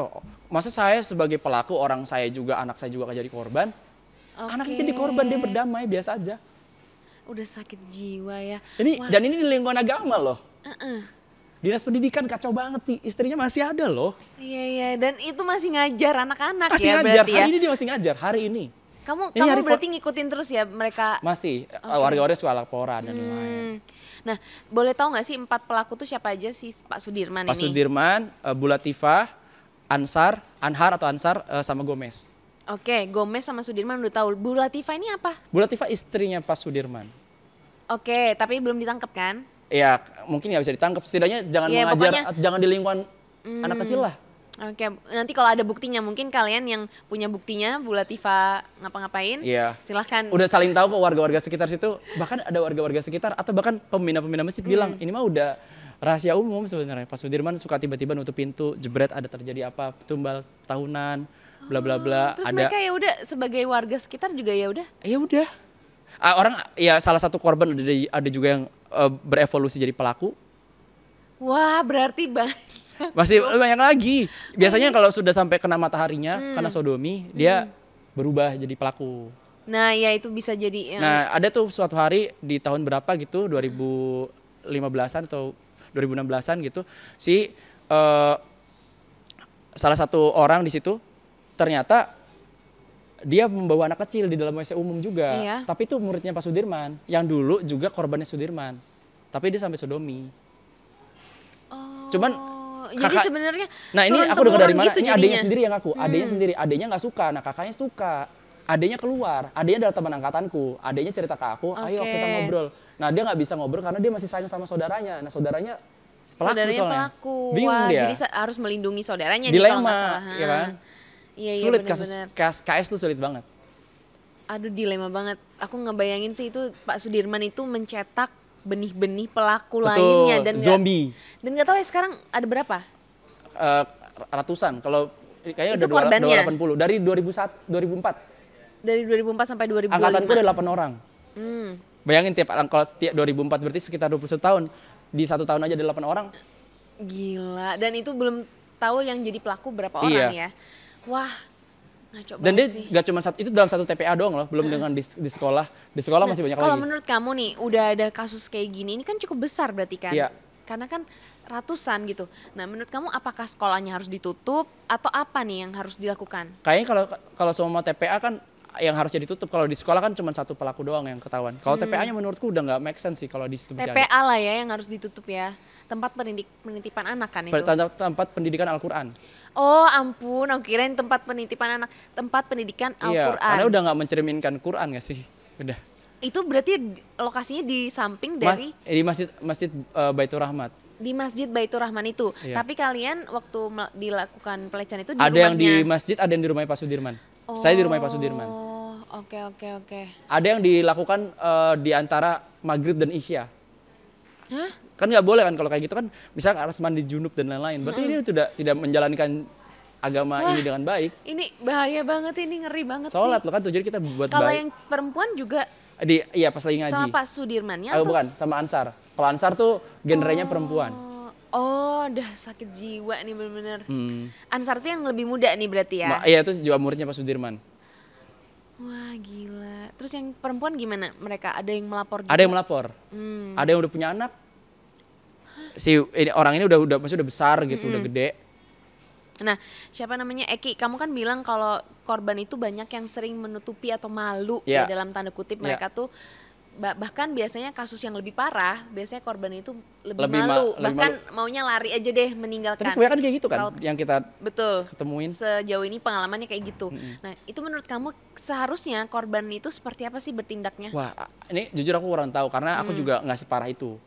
masa saya sebagai pelaku, orang saya juga, anak saya juga jadi korban. Anaknya jadi korban, dia berdamai, biasa aja. Udah sakit jiwa ya. Dan ini di lingkungan agama loh. Dinas pendidikan kacau banget sih, istrinya masih ada loh. Iya, dan itu masih ngajar anak-anak masih ya ngajar. berarti ya. Hari ini dia masih ngajar, hari ini. Kamu berarti ngikutin terus ya mereka? Masih, warga-warga suka laporan dan lain-lain. Nah, boleh tahu nggak sih 4 pelaku tuh siapa aja sih Pak Sudirman ini? Pak Sudirman, Bu Latifah, Anhar atau Ansar sama Gomez. Oke, Gomez sama Sudirman udah tahu. Bu Latifah ini apa? Bu Latifah istrinya Pak Sudirman. Oke, tapi belum ditangkap kan? Ya, mungkin nggak bisa ditangkap. Setidaknya jangan mengajar, jangan di lingkungan anak kecil lah. Oke, nanti kalau ada buktinya, mungkin kalian yang punya buktinya, Bu Latifah ngapa-ngapain, silahkan. Udah saling tahu kok warga-warga sekitar situ, bahkan ada warga-warga sekitar, atau bahkan pembina-pembina masjid bilang, ini mah udah rahasia umum sebenarnya. Pak Sudirman suka tiba-tiba nutup pintu, jebret ada terjadi apa, tumbal tahunan, bla bla bla. Terus mereka ya udah sebagai warga sekitar juga ya udah? Ya udah. Orang ya salah satu korban ada juga yang berevolusi jadi pelaku. Wah, berarti masih banyak lagi. Biasanya kalau sudah sampai kena mataharinya, kena sodomi, dia berubah jadi pelaku. Nah, ya itu bisa jadi. Nah, ada tuh suatu hari di tahun berapa gitu, 2015-an atau 2016-an gitu, salah satu orang di situ ternyata dia membawa anak kecil di dalam WC umum juga. Tapi itu muridnya Pak Sudirman, yang dulu juga korbannya Sudirman. Tapi dia sampai sodomi. Cuman jadi sebenarnya nah ini aku dengar dari mana? Gitu ini adanya sendiri yang ngaku. Adanya nggak suka, nah kakaknya suka. Adanya keluar, adanya adalah teman angkatanku. Adanya cerita ke aku, ayo kita ngobrol. Nah dia nggak bisa ngobrol karena dia masih sayang sama saudaranya. Nah saudaranya pelaku. Bingung dia. Jadi harus melindungi saudaranya. Dilema, nih kalau nggak salah. Ya kan? Iya, sulit kasus KS tuh sulit banget. Aduh dilema banget. Aku ngebayangin sih itu Pak Sudirman itu mencetak benih-benih pelaku lainnya dan zombie. Dan nggak tahu ya sekarang ada berapa? Ratusan. Kalau kayaknya itu udah 280 dari 2004. Dari 2004 sampai 2025. Angkatanku ada 8 orang. Bayangin kalau setiap 2004 berarti sekitar 21 tahun. Di 1 tahun aja ada 8 orang. Gila. Dan itu belum tahu yang jadi pelaku berapa orang ya. Wah. Ngaco dan dia nggak cuma itu dalam satu TPA doang loh, belum dengan di sekolah. Di sekolah masih banyak lagi. Kalau menurut kamu nih, udah ada kasus kayak gini, ini kan cukup besar berarti kan? Iya. Karena kan ratusan gitu. Nah, menurut kamu apakah sekolahnya harus ditutup atau apa nih yang harus dilakukan? Kayaknya kalau semua TPA kan yang harusnya ditutup. Kalau di sekolah kan cuma satu pelaku doang yang ketahuan. Kalau TPA-nya menurutku udah nggak make sense sih kalau di situ. TPA lah ya yang harus ditutup ya. Tempat penitipan anak kan itu? Tempat pendidikan Al-Quran. Oh ampun, aku kirain tempat penitipan anak, tempat pendidikan Al-Quran. Iya, karena udah nggak mencerminkan Quran nggak sih? Udah. Itu berarti lokasinya di samping dari? Di masjid Baitur Rahmat. Di Masjid Baitur Rahman itu. Iya. Tapi kalian waktu dilakukan pelecehan itu di ada rumahnya? yang di masjid, ada yang di rumah Pak Sudirman. Saya di rumah Pak Sudirman. Oh, oke. Ada yang dilakukan di antara maghrib dan isya. Hah? Kan nggak boleh kan kalau kayak gitu kan, misalnya harus mandi junub dan lain-lain. Berarti ini tidak menjalankan agama ini dengan baik. Ini bahaya banget, ini ngeri banget. Sholat loh kan tujuan kita buat baik. Kalau yang perempuan juga? Iya pas lagi ngaji. Sama Pak Sudirmannya? Bukan, sama Ansar. Kalau Ansar tuh genrenya perempuan. Oh, udah sakit jiwa nih bener-bener. Ansar tuh yang lebih muda nih berarti ya? Iya itu juga muridnya Pak Sudirman. Wah gila. Terus yang perempuan gimana mereka? Ada yang melapor juga? Ada yang melapor. Ada yang udah punya anak. Orang ini udah besar gitu, udah gede. Nah, siapa namanya Eki? Kamu kan bilang kalau korban itu banyak yang sering menutupi atau malu ya dalam tanda kutip mereka tuh bahkan biasanya kasus yang lebih parah, biasanya korban itu lebih malu, bahkan maunya lari aja deh meninggalkan. Tapi kebanyakan kayak gitu kan yang kita ketemuin. Sejauh ini pengalamannya kayak gitu. Nah itu menurut kamu seharusnya korban itu seperti apa sih bertindaknya? Wah ini jujur aku kurang tahu karena aku juga nggak separah itu.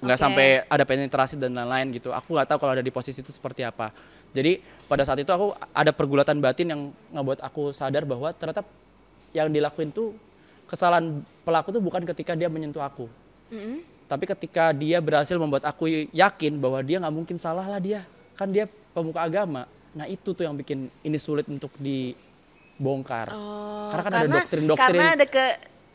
Nggak sampai ada penetrasi dan lain-lain gitu. Aku nggak tahu kalau ada di posisi itu seperti apa. Jadi pada saat itu aku ada pergulatan batin yang ngebuat aku sadar bahwa ternyata yang dilakuin tuh kesalahan pelaku tuh bukan ketika dia menyentuh aku. Tapi ketika dia berhasil membuat aku yakin bahwa dia nggak mungkin salah lah dia. Kan dia pemuka agama. Nah itu tuh yang bikin ini sulit untuk dibongkar. Karena kan ada doktrin-doktrin. Karena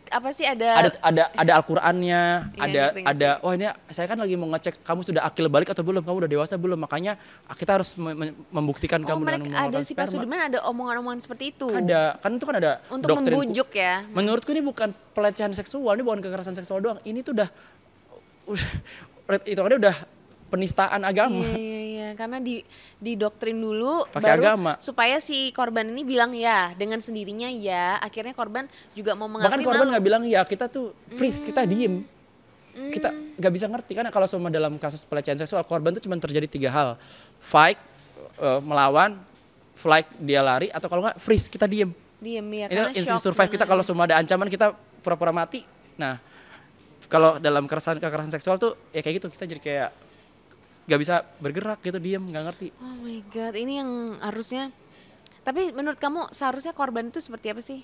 ada Al-Qur'annya, ada oh ini saya kan lagi mau ngecek kamu sudah akil balik atau belum, kamu udah dewasa belum, makanya kita harus membuktikan kamu dengan menggunakan sperma. Ada si Pak Sudirman ada omongan-omongan seperti itu. Ada, kan itu kan ada untuk membujuk ya. Menurutku ini bukan pelecehan seksual, ini bukan kekerasan seksual doang, ini tuh udah penistaan agama. Iya, karena didoktrin dulu pakai baru agama. Supaya si korban ini bilang ya, dengan sendirinya ya, akhirnya korban juga mau mengakui. Bahkan korban nggak bilang ya, kita tuh freeze, kita diem. Kita nggak bisa ngerti, karena kalau semua dalam kasus pelecehan seksual, korban tuh cuma terjadi 3 hal. Fight, melawan, flight dia lari, atau kalau nggak freeze, kita diem. Diem ya, karena insting survive kita, kalau semua ada ancaman kita pura-pura mati. Nah, kalau dalam kekerasan seksual tuh ya kayak gitu, kita jadi kayak gak bisa bergerak gitu, diem, gak ngerti. Oh my god, ini yang harusnya. Tapi menurut kamu seharusnya korban itu seperti apa sih?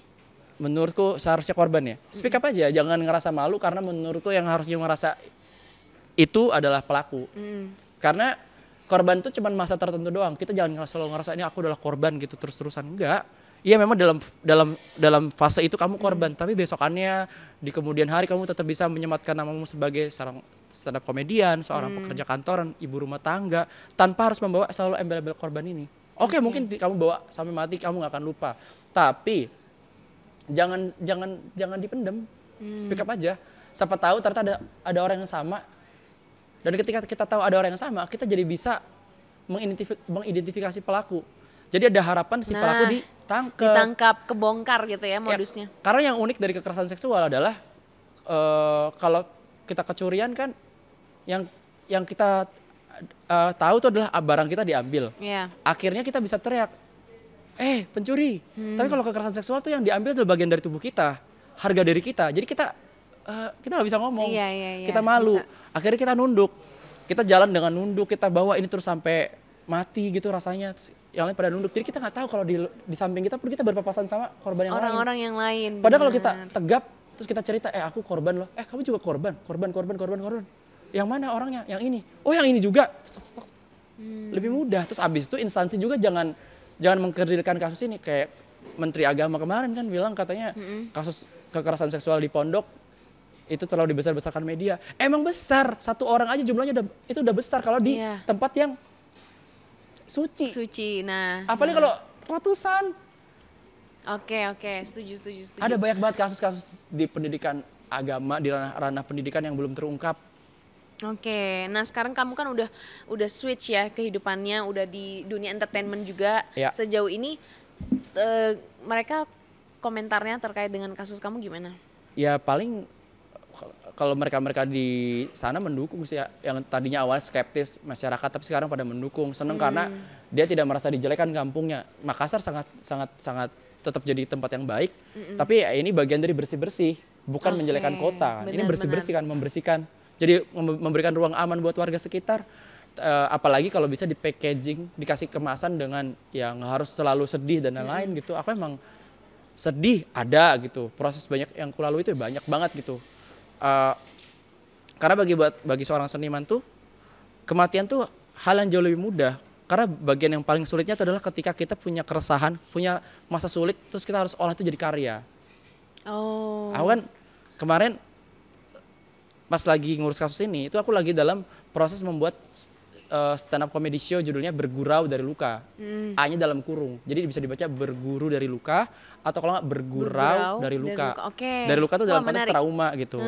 Menurutku seharusnya korban ya, speak up aja, jangan ngerasa malu, karena menurutku yang harusnya ngerasa itu adalah pelaku. Karena korban itu cuma masa tertentu doang, kita jangan selalu ngerasa ini aku adalah korban gitu terus-terusan, enggak. Iya memang dalam fase itu kamu korban, tapi besokannya di kemudian hari kamu tetap bisa menyematkan namamu sebagai seorang stand up komedian, seorang pekerja kantoran, ibu rumah tangga, tanpa harus membawa selalu embel-embel korban ini. Oke, mungkin kamu bawa sampai mati kamu nggak akan lupa, tapi jangan dipendem, speak up aja. Siapa tahu ternyata ada orang yang sama, dan ketika kita tahu ada orang yang sama, kita jadi bisa mengidentifikasi pelaku. Jadi ada harapan si pelaku ditangkap, kebongkar gitu ya modusnya. Ya, karena yang unik dari kekerasan seksual adalah kalau kita kecurian kan yang kita tahu itu adalah barang kita diambil. Akhirnya kita bisa teriak, pencuri. Tapi kalau kekerasan seksual tuh yang diambil adalah bagian dari tubuh kita, harga diri kita. Jadi kita nggak bisa ngomong, kita malu. Bisa. Akhirnya kita nunduk, kita jalan dengan nunduk, kita bawa ini terus sampai mati gitu rasanya. Yang lain pada nunduk, jadi kita nggak tahu kalau di samping kita pun kita berpapasan sama korban yang orang-orang yang lain. Padahal kalau kita tegap terus kita cerita, aku korban loh, kamu juga korban. Yang mana orangnya? Yang ini. Oh yang ini juga. Lebih mudah. Terus abis itu instansi juga jangan mengkerdilkan kasus ini, kayak Menteri Agama kemarin kan bilang katanya kasus kekerasan seksual di pondok itu terlalu dibesar-besarkan media. Emang besar, 1 orang aja jumlahnya itu udah besar kalau di tempat yang suci. Nah, apalagi kalau ratusan. Oke, setuju. Ada banyak banget kasus-kasus di pendidikan agama, di ranah pendidikan yang belum terungkap. Oke, nah sekarang kamu kan udah switch ya kehidupannya, udah di dunia entertainment juga. Sejauh ini mereka komentarnya terkait dengan kasus kamu gimana? Ya paling kalau mereka di sana mendukung sih ya, yang tadinya awal skeptis masyarakat tapi sekarang pada mendukung, seneng karena dia tidak merasa dijelekan kampungnya. Makassar sangat tetap jadi tempat yang baik, tapi ya ini bagian dari bersih-bersih, bukan menjelekan kota. Ini bersih-bersih kan, membersihkan. Jadi memberikan ruang aman buat warga sekitar. Apalagi kalau bisa di packaging, dikasih kemasan dengan yang harus selalu sedih dan lain-lain gitu. Aku emang sedih ada gitu, proses banyak yang kulalui itu banyak banget gitu. Karena bagi seorang seniman tuh kematian tuh hal yang jauh lebih mudah, karena bagian yang paling sulitnya itu adalah ketika kita punya keresahan, punya masa sulit, terus kita harus olah itu jadi karya. Aku kan kemarin pas lagi ngurus kasus ini itu aku lagi dalam proses membuat stand up comedy show judulnya Bergurau dari Luka. A-nya dalam kurung, jadi bisa dibaca berguru dari luka atau kalau nggak bergurau dari luka. Dari luka tuh dalam konteks trauma gitu.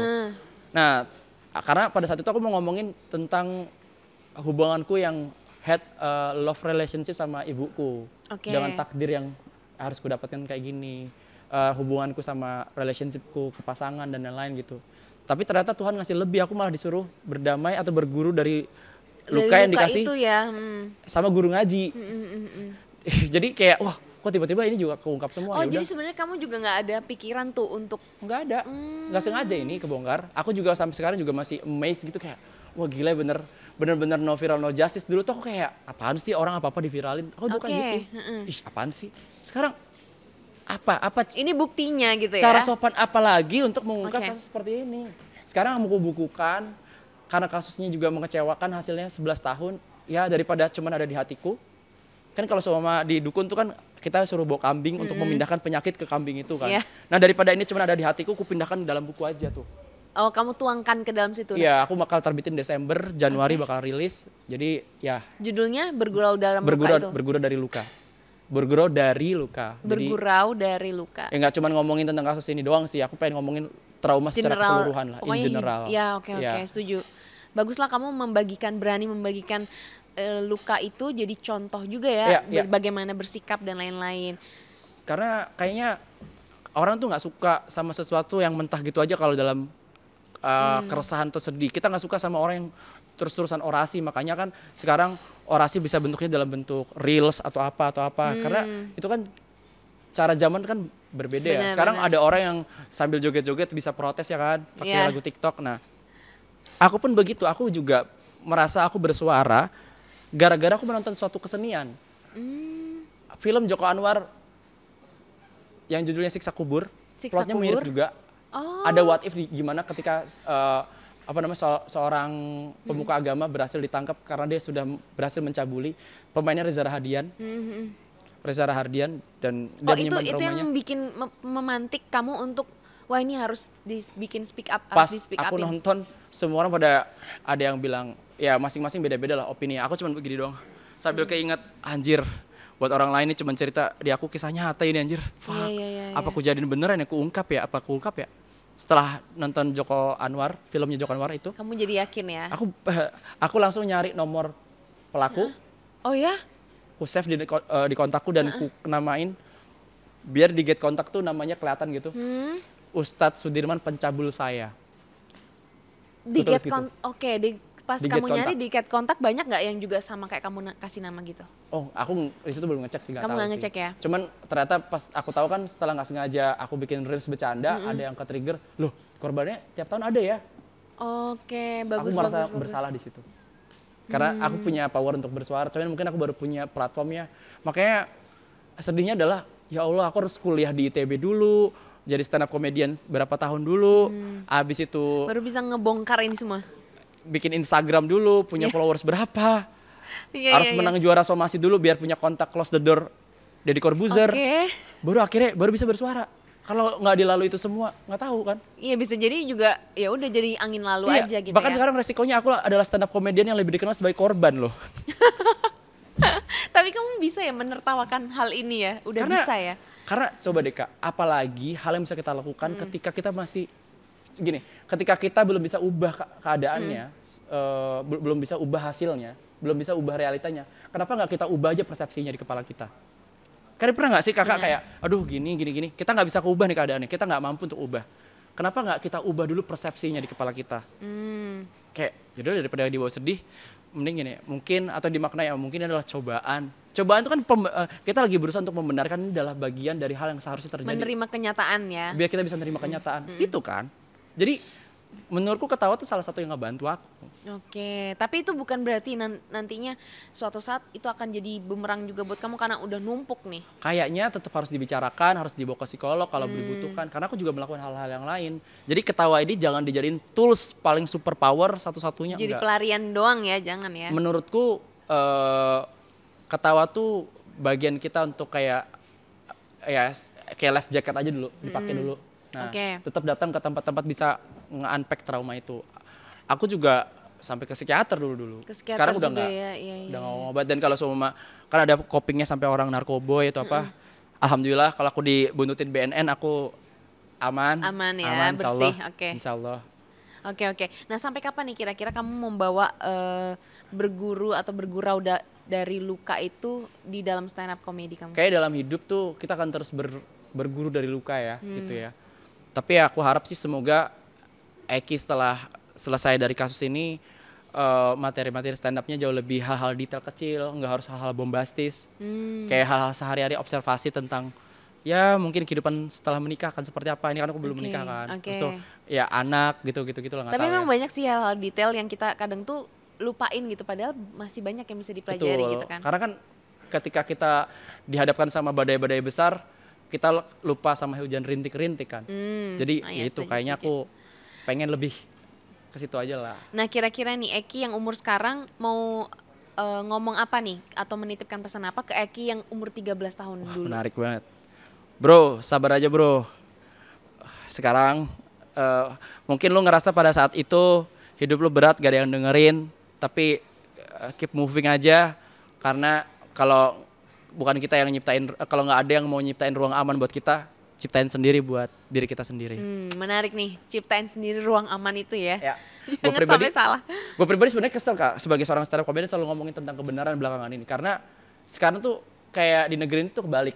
Nah, karena pada saat itu aku mau ngomongin tentang hubunganku yang had love relationship sama ibuku, dengan takdir yang harus ku dapatkan kayak gini, hubunganku sama relationshipku ke pasangan dan lain-lain gitu. Tapi ternyata Tuhan ngasih lebih, aku malah disuruh berdamai atau berguru dari luka yang dikasih itu ya. sama guru ngaji. Jadi kayak wah kok tiba-tiba ini juga keungkap semua. Oh jadi sebenarnya kamu juga nggak ada pikiran tuh untuk nggak ada, nggak sengaja ini kebongkar. Aku juga sampai sekarang juga masih amazed gitu kayak wah gila bener-bener no viral no justice. Dulu tuh aku kayak apaan sih orang apa-apa diviralin. Aku bukan gitu. Ih apaan sih. Sekarang apa ini buktinya gitu cara ya. sopan apa lagi untuk mengungkap kasus seperti ini. Sekarang aku bukukan karena kasusnya juga mengecewakan, hasilnya 11 tahun ya daripada cuman ada di hatiku. Kan kalau sama di dukun tuh kan kita suruh bawa kambing untuk memindahkan penyakit ke kambing itu kan. Nah daripada ini cuma ada di hatiku, aku pindahkan dalam buku aja tuh. Oh kamu tuangkan ke dalam situ? Iya, aku bakal terbitin Desember, Januari bakal rilis. Jadi ya. Judulnya Bergurau dalam Luka itu? Bergurau dari luka. Bergurau dari luka. Bergurau dari luka. Ya nggak cuma ngomongin tentang kasus ini doang sih, aku pengen ngomongin trauma secara keseluruhan lah, in general. Ya oke, setuju. Baguslah kamu berani membagikan luka itu jadi contoh juga ya, bagaimana bersikap dan lain-lain. Karena kayaknya orang tuh nggak suka sama sesuatu yang mentah gitu aja kalau dalam keresahan atau sedih. Kita nggak suka sama orang yang terus-terusan orasi, makanya kan sekarang orasi bisa bentuknya dalam bentuk reels atau apa. Karena itu kan cara zaman kan berbeda ya. Sekarang ada orang yang sambil joget-joget bisa protes ya kan, pakai lagu TikTok. Nah, aku pun begitu. Aku juga merasa aku bersuara gara-gara aku menonton suatu kesenian. Film Joko Anwar yang judulnya Siksa Kubur, plotnya mirip juga. Ada what if gimana ketika seorang pemuka agama berhasil ditangkap karena dia sudah berhasil mencabuli pemainnya Reza Rahadian. Dan dia menyimpan traumanya. Itu yang bikin memantik kamu untuk wah ini harus dibikin speak up. Pas aku nonton semua orang pada ada yang bilang ya masing-masing beda-beda lah opini. Aku cuma begini doang sambil keinget anjir buat orang lain ini cuma cerita di aku kisah nyata ini anjir. Fuck. Apa aku jadiin beneran ya aku ungkap ya. Setelah nonton filmnya Joko Anwar itu. Kamu jadi yakin ya? Aku langsung nyari nomor pelaku. Oh ya? Aku save di kontakku dan ku namain biar di get kontak tuh namanya kelihatan gitu. Ustadz Sudirman pencabul saya. Di get kontak, pas kamu nyari di get kontak banyak nggak yang juga sama kayak kamu kasih nama gitu? Oh, aku di situ belum ngecek sih, nggak tahu. Kamu nggak ngecek ya? Cuman ternyata pas aku tahu kan setelah nggak sengaja aku bikin reels bercanda, ada yang ke-trigger, loh korbannya tiap tahun ada ya? Bagus. Aku merasa bersalah di situ. Karena aku punya power untuk bersuara, cuman mungkin aku baru punya platformnya. Makanya sedihnya adalah, ya Allah aku harus kuliah di ITB dulu, jadi stand up comedian berapa tahun dulu, abis itu baru bisa ngebongkar ini semua. Bikin Instagram dulu, punya followers berapa, harus menang juara somasi dulu biar punya kontak close the door Deddy Corbuzier, baru bisa bersuara. Kalau nggak dilalui itu semua, nggak tahu kan? Iya bisa jadi juga ya udah jadi angin lalu aja gitu. Bahkan sekarang resikonya aku adalah stand up comedian yang lebih dikenal sebagai korban loh. Tapi kamu bisa ya menertawakan hal ini ya, bisa ya. Karena coba deh Kak, apalagi hal yang bisa kita lakukan ketika kita masih gini, ketika kita belum bisa ubah keadaannya, belum bisa ubah hasilnya, belum bisa ubah realitanya. Kenapa nggak kita ubah aja persepsinya di kepala kita? Karena pernah nggak sih kakak kayak, aduh gini, kita nggak bisa ubah nih keadaannya, kita nggak mampu untuk ubah. Kenapa nggak kita ubah dulu persepsinya di kepala kita? Kayak, yaudah daripada dibawa sedih, mending gini, mungkin atau dimaknai mungkin adalah cobaan. Cobaan itu kan kita lagi berusaha untuk membenarkan ini adalah bagian dari hal yang seharusnya terjadi. Menerima kenyataan ya. Biar kita bisa menerima kenyataan, itu kan. Jadi menurutku ketawa tuh salah satu yang ngebantu aku. Tapi itu bukan berarti nantinya suatu saat itu akan jadi bumerang juga buat kamu karena udah numpuk nih. Kayaknya tetap harus dibicarakan, harus dibawa ke psikolog kalau dibutuhkan. Karena aku juga melakukan hal-hal yang lain. Jadi ketawa ini jangan dijadiin tools paling super power satu-satunya. Jadi pelarian doang ya, jangan ya. Menurutku ketawa tuh bagian kita untuk kayak life jacket aja dulu, dipakai dulu. Nah, tetap datang ke tempat-tempat bisa nge-unpack trauma itu. Aku juga sampai ke psikiater dulu. Sekarang udah nggak, udah nggak obat. Dan kalau semua kan ada copingnya sampai orang narkoboy atau apa. Alhamdulillah kalau aku dibuntutin BNN aku aman ya, bersih. Insya Allah. Oke. Nah sampai kapan nih kira-kira kamu membawa berguru atau bergurau dari luka itu di dalam stand up comedy kamu? Kayak dalam hidup tuh kita akan terus berguru dari luka ya, gitu ya. Tapi aku harap sih semoga Eki setelah selesai dari kasus ini materi-materi stand up-nya jauh lebih hal-hal detail kecil, nggak harus hal-hal bombastis. Kayak hal-hal sehari-hari observasi tentang ya mungkin kehidupan setelah menikah kan seperti apa. Ini kan aku belum menikah kan. Terus tuh ya anak gitu lah, nggak tahu. Tapi memang ya. banyak sih hal-hal detail yang kita kadang tuh lupain gitu, padahal masih banyak yang bisa dipelajari. Betul. Gitu kan. Karena kan ketika kita dihadapkan sama badai-badai besar, kita lupa sama hujan rintik-rintik kan. Jadi itu kayaknya aku pengen lebih ke situ aja lah. Nah kira-kira nih Eki yang umur sekarang mau ngomong apa nih? Atau menitipkan pesan apa ke Eki yang umur 13 tahun dulu? Menarik banget. Bro, sabar aja bro. Sekarang mungkin lu ngerasa pada saat itu hidup lu berat, gak ada yang dengerin. Tapi keep moving aja. Karena kalau bukan kita yang nyiptain, kalau gak ada yang mau nyiptain ruang aman buat kita, ciptain sendiri buat diri kita sendiri. Menarik nih, ciptain sendiri ruang aman itu ya. Jangan sampai salah. Gue pribadi sebenarnya kesel Kak, sebagai seorang stand up comedian selalu ngomongin tentang kebenaran belakangan ini. Karena sekarang tuh kayak di negeri ini tuh kebalik.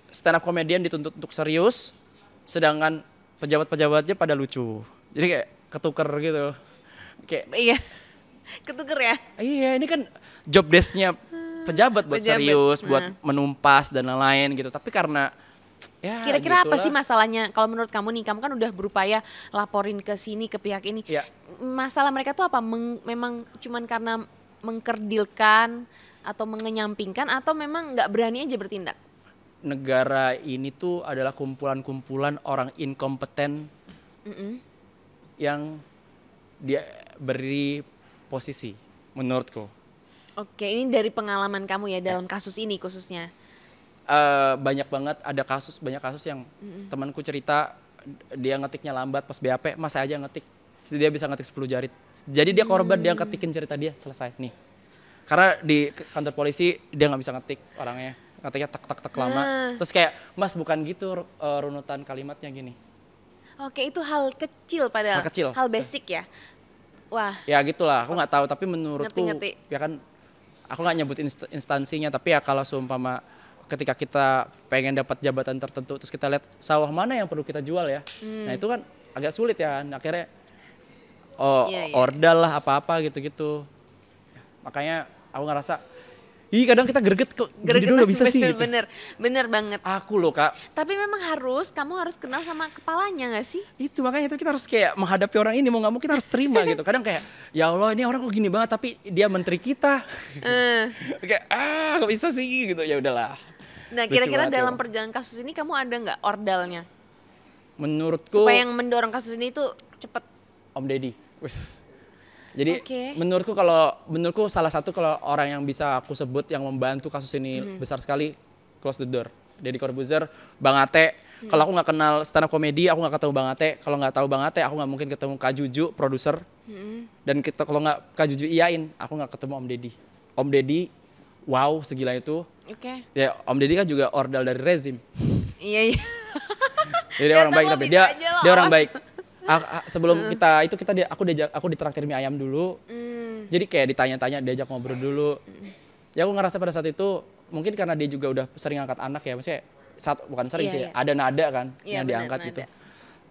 Stand up comedian dituntut untuk serius, sedangkan pejabat-pejabatnya pada lucu. Jadi kayak ketuker gitu. Kayak Iya, ketuker ya. Iya, ini kan job desk-nya pejabat buat serius, buat menumpas dan lain-lain gitu. Tapi karena ya kira-kira gitulah. apa sih masalahnya? Kalau menurut kamu nih, kamu kan udah berupaya laporin ke sini, ke pihak ini. Ya. Masalah mereka tuh apa? Memang cuman karena mengkerdilkan atau mengenyampingkan, atau memang nggak berani aja bertindak? Negara ini tuh adalah kumpulan-kumpulan orang inkompeten yang dia beri posisi, menurutku. Oke, ini dari pengalaman kamu ya dalam kasus ini khususnya. Banyak banget banyak kasus yang temanku cerita dia ngetiknya lambat pas BAP, mas saya aja ngetik, dia bisa ngetik 10 jari. Jadi dia korban, dia ketikin cerita dia selesai nih. Karena di kantor polisi dia nggak bisa ngetik orangnya, ngetiknya tek lama. Terus kayak mas bukan gitu runutan kalimatnya gini. Oke, itu hal kecil padahal. Hal basic ya. Wah. Ya gitulah, aku nggak tahu tapi menurutku ngerti. ya kan aku nggak nyebut instansinya, tapi ya kalau seumpama ketika kita pengen dapat jabatan tertentu terus kita lihat sawah mana yang perlu kita jual ya. Nah itu kan agak sulit ya, akhirnya ordal lah apa-apa gitu-gitu. Makanya aku ngerasa kadang kita greget kok gini dulu bisa sih. Bener banget. Aku loh Kak. Tapi memang kamu harus kenal sama kepalanya gak sih? Itu makanya itu kita harus kayak menghadapi orang ini, mau gak mau kita harus terima gitu. Kadang kayak ya Allah ini orang kok gini banget tapi dia menteri kita. Kayak kok bisa sih gitu, ya udahlah. Nah kira-kira dalam perjalanan kasus ini kamu ada gak ordalnya? Menurutku. Supaya yang mendorong kasus ini tuh cepet. Om Deddy. Jadi menurutku salah satu kalau orang yang bisa aku sebut yang membantu kasus ini besar sekali, close the door. Deddy Corbuzier, Bang Ate. Kalau aku nggak kenal stand up comedy, aku nggak ketemu Bang Ate. Kalau nggak tahu Bang Ate, aku nggak mungkin ketemu Kak Juju, produser. Dan kalau nggak Kak Juju iyain, aku nggak ketemu Om Deddy. Om Deddy, wow segila itu. Ya Om Deddy kan juga ordal dari rezim. Iya. Jadi orang baik tapi dia orang baik. Sebelum aku ditraktir mie ayam dulu. Jadi kayak ditanya-tanya, diajak ngobrol dulu. Ya aku ngerasa pada saat itu mungkin karena dia juga udah sering angkat anak ya, maksudnya bukan sering sih, ada nada kan yang diangkat gitu.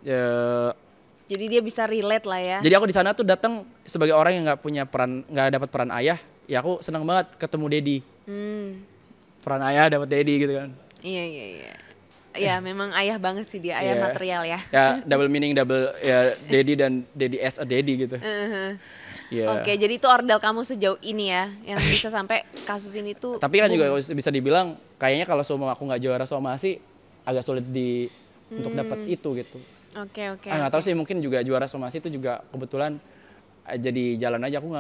Ya, jadi dia bisa relate lah ya. Jadi aku di sana tuh datang sebagai orang yang nggak dapat peran ayah. Ya aku senang banget ketemu Deddy. Peran ayah dapat Deddy gitu kan. Iya. Ya memang ayah banget sih dia, ayah material ya. Ya double meaning, ya Deddy dan Deddy as a Deddy gitu. Oke, jadi itu ordal kamu sejauh ini ya, yang bisa sampai kasus ini tuh. Tapi kan juga bisa dibilang kayaknya kalau semua aku nggak juara somasi agak sulit untuk dapat itu gitu. Oke. Nggak tahu sih, mungkin juga juara somasi itu juga kebetulan jadi jalan aja. Aku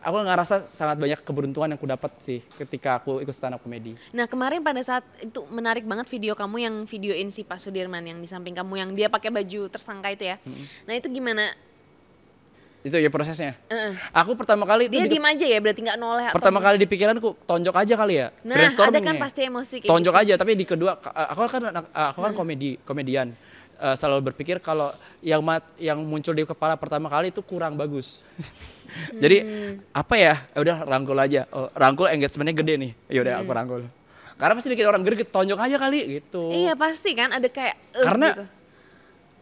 aku ngerasa sangat banyak keberuntungan yang aku dapat sih ketika aku ikut stand up comedy. Nah kemarin pada saat itu menarik banget video kamu yang videoin si Pak Sudirman yang di samping kamu yang dia pakai baju tersangka itu ya. Nah itu gimana? Itu ya prosesnya. Aku pertama kali dia diem aja ya, berarti nggak noleh. Pertama kali di pikiranku tonjok aja kali ya. Nah ada kan pasti emosi. Tonjok gitu aja, tapi di kedua aku kan komedian. Selalu berpikir kalau yang muncul di kepala pertama kali itu kurang bagus. Jadi apa ya? Udah rangkul aja. Rangkul engagementnya gede nih. Ya udah aku rangkul. Karena pasti bikin orang greget, tonjok aja kali gitu. Iya pasti kan ada kayak karena gitu.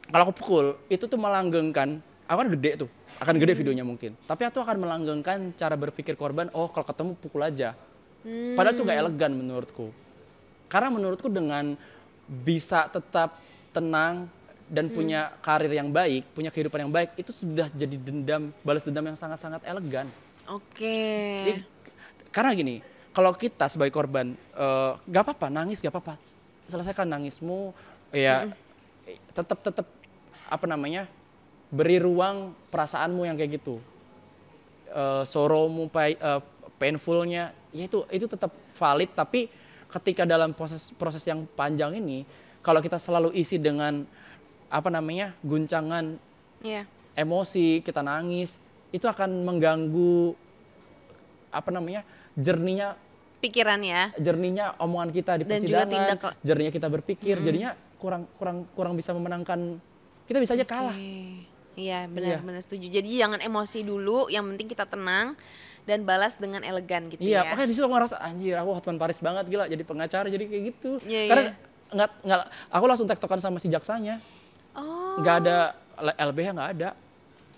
Kalau aku pukul, itu tuh melanggengkan, aku kan gede tuh, akan gede videonya mungkin. Tapi itu akan melanggengkan cara berpikir korban, oh kalau ketemu pukul aja. Padahal itu gak elegan menurutku. Karena menurutku dengan bisa tetap tenang dan punya karir yang baik, punya kehidupan yang baik, itu sudah jadi balas dendam yang sangat-sangat elegan. Oke. Karena gini, kalau kita sebagai korban, gak apa-apa, nangis gak apa-apa. Selesaikan nangismu, ya tetap apa namanya, beri ruang perasaanmu yang kayak gitu, sorrowmu, painfulnya, ya itu tetap valid. Tapi ketika dalam proses yang panjang ini, kalau kita selalu isi dengan apa namanya, guncangan emosi, kita nangis, itu akan mengganggu apa namanya, jernihnya pikiran ya, jernihnya omongan kita di persidangan, jernihnya kita berpikir, jadinya kurang bisa memenangkan, kita bisa aja kalah. Iya benar setuju. Jadi jangan emosi dulu, yang penting kita tenang dan balas dengan elegan gitu ya. Iya, makanya disitu aku ngerasa anjir aku Hotman Paris banget gila jadi pengacara jadi kayak gitu. Karena nggak aku langsung tektokan sama si jaksanya. Nggak ada LBH, nggak ada.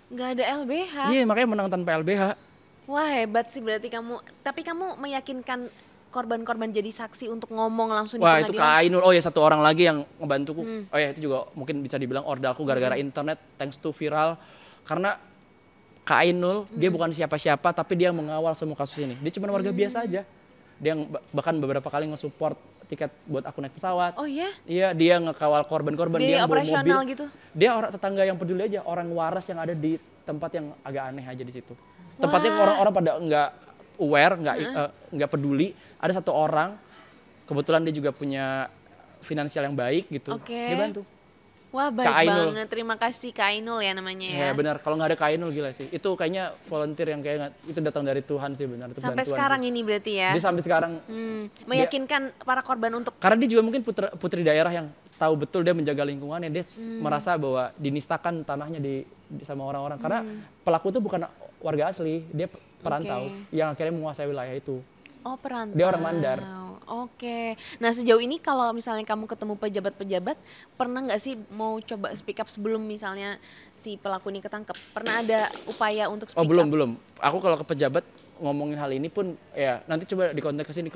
Nggak ada LBH? Iya, makanya menang tanpa LBH. Wah hebat sih berarti kamu. Tapi kamu meyakinkan korban-korban jadi saksi untuk ngomong langsung di pengadilan? Wah itu Kak Ainul, oh ya satu orang lagi yang ngebantuku. Oh ya itu juga mungkin bisa dibilang ordalku gara-gara internet, thanks to viral. Karena Kak Ainul, dia bukan siapa-siapa tapi dia mengawal semua kasus ini. Dia cuma warga biasa aja. Dia bahkan beberapa kali nge-support tiket buat aku naik pesawat. Oh iya? Iya, dia ngekawal korban-korban, dia bawa mobil. Gitu? Dia orang tetangga yang peduli aja, orang waras yang ada di tempat yang agak aneh aja di situ. Tempatnya orang-orang pada nggak aware, nggak peduli. Ada satu orang, kebetulan dia juga punya finansial yang baik gitu. Dia bantu. Wah baik banget, terima kasih Kak Ainul ya namanya ya. Ya benar, kalau nggak ada Kak Ainul gila sih. Itu kayaknya volunteer yang kayak itu datang dari Tuhan sih benar. Sampai sekarang sih. Ini berarti ya? Dia sampai sekarang. Meyakinkan para korban untuk. Karena dia juga mungkin putri daerah yang tahu betul dia menjaga lingkungannya. Dia merasa bahwa dinistakan tanahnya sama orang-orang. Karena pelaku itu bukan warga asli, dia perantau yang akhirnya menguasai wilayah itu. Oh perantau. Dia orang Mandar. Oke. Nah sejauh ini kalau misalnya kamu ketemu pejabat-pejabat, pernah nggak sih mau coba speak up sebelum misalnya si pelaku ini ketangkep? Pernah ada upaya untuk speak up? Oh belum. Aku kalau ke pejabat ngomongin hal ini pun ya nanti coba dikontak ke sini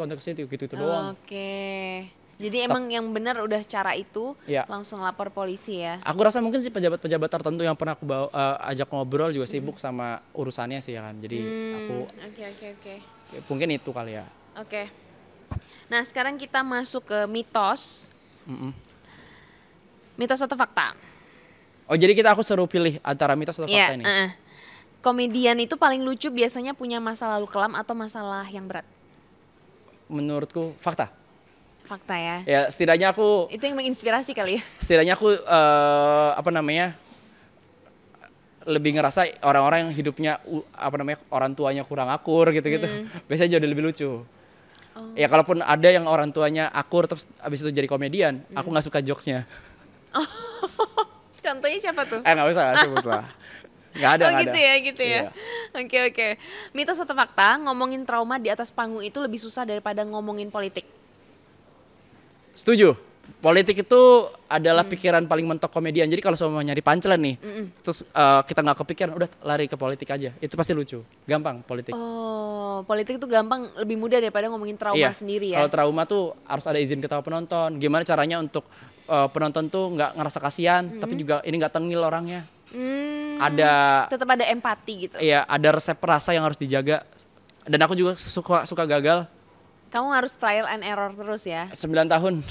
gitu doang. Oke. Jadi emang yang benar udah cara itu langsung lapor polisi ya? Aku rasa mungkin sih pejabat-pejabat tertentu yang pernah aku ajak ngobrol juga sibuk sama urusannya sih ya kan. Jadi aku Oke. Mungkin itu kali ya. Oke. Nah sekarang kita masuk ke mitos. Mitos atau fakta? Oh jadi aku suruh pilih antara mitos atau fakta ini? Komedian itu paling lucu biasanya punya masa lalu kelam atau masalah yang berat? Menurutku fakta. Fakta ya? Ya setidaknya aku. Itu yang menginspirasi kali ya? Setidaknya aku lebih ngerasa orang-orang yang hidupnya orang tuanya kurang akur gitu-gitu. Biasanya jauh lebih lucu. Ya kalaupun ada yang orang tuanya akur terus abis itu jadi komedian, aku nggak suka jokesnya. Contohnya siapa tuh? Nggak usah sebut lah. Nggak ada. Gitu ya. Oke. Mitos atau fakta, ngomongin trauma di atas panggung itu lebih susah daripada ngomongin politik? Setuju. Politik itu adalah pikiran paling mentok komedian. Jadi kalau semua nyari punchline nih, terus kita nggak kepikiran, udah lari ke politik aja. Itu pasti lucu. Gampang politik. Oh, politik itu gampang, lebih mudah daripada ngomongin trauma sendiri ya? Kalau trauma tuh harus ada izin ketawa penonton. Gimana caranya untuk penonton tuh nggak ngerasa kasihan, tapi juga ini nggak tengil orangnya. Tetap ada empati gitu. Iya, ada resep rasa yang harus dijaga. Dan aku juga suka gagal. Kamu harus trial and error terus ya? 9 tahun.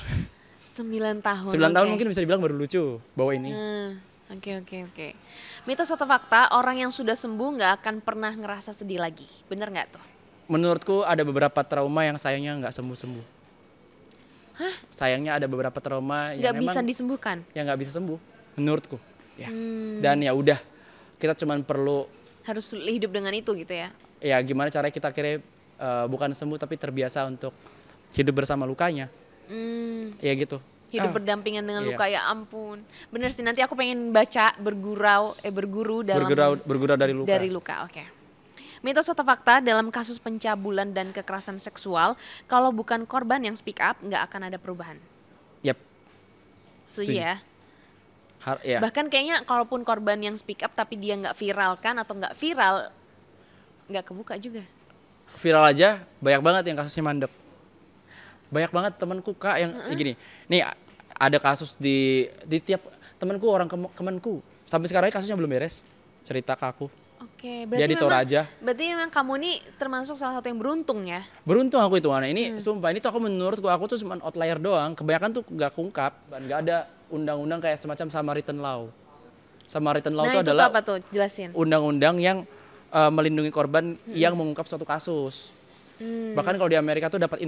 9 tahun. 9 tahun mungkin bisa dibilang baru lucu bawa ini. Oke. Mitos atau fakta, orang yang sudah sembuh nggak akan pernah ngerasa sedih lagi. Bener nggak tuh? Menurutku ada beberapa trauma yang sayangnya nggak sembuh-sembuh. Hah? Sayangnya ada beberapa trauma yang bisa disembuhkan? Yang nggak bisa sembuh, menurutku. Ya. Dan ya udah, kita cuman perlu harus hidup dengan itu gitu ya? Ya gimana caranya kita akhirnya bukan sembuh tapi terbiasa untuk hidup bersama lukanya. Ya gitu. Hidup berdampingan dengan luka, ya ampun. Bener sih, nanti aku pengen baca berguru dari luka. Oke. Mitos atau fakta, dalam kasus pencabulan dan kekerasan seksual, kalau bukan korban yang speak up, nggak akan ada perubahan? Yap. Setuju ya? Ya. Bahkan kayaknya kalaupun korban yang speak up tapi dia nggak viralkan atau nggak viral, nggak kebuka juga. Viral aja banyak banget yang kasusnya mandek. Banyak banget temanku Kak yang gini. Nih ada kasus di tiap temanku orang Kemenku. Sampai sekarang kasusnya belum beres. Cerita ke aku. Oke, dia di Toraja. Berarti memang kamu nih termasuk salah satu yang beruntung ya? Beruntung aku itu Ana. Ini sumpah ini tuh menurutku aku tuh cuma outlier doang. Kebanyakan tuh gak keungkap dan gak ada undang-undang kayak semacam Samaritan Law. Samaritan Law itu adalah apa tuh? Jelasin. Undang-undang yang melindungi korban yang mengungkap suatu kasus. Bahkan kalau di Amerika tuh dapat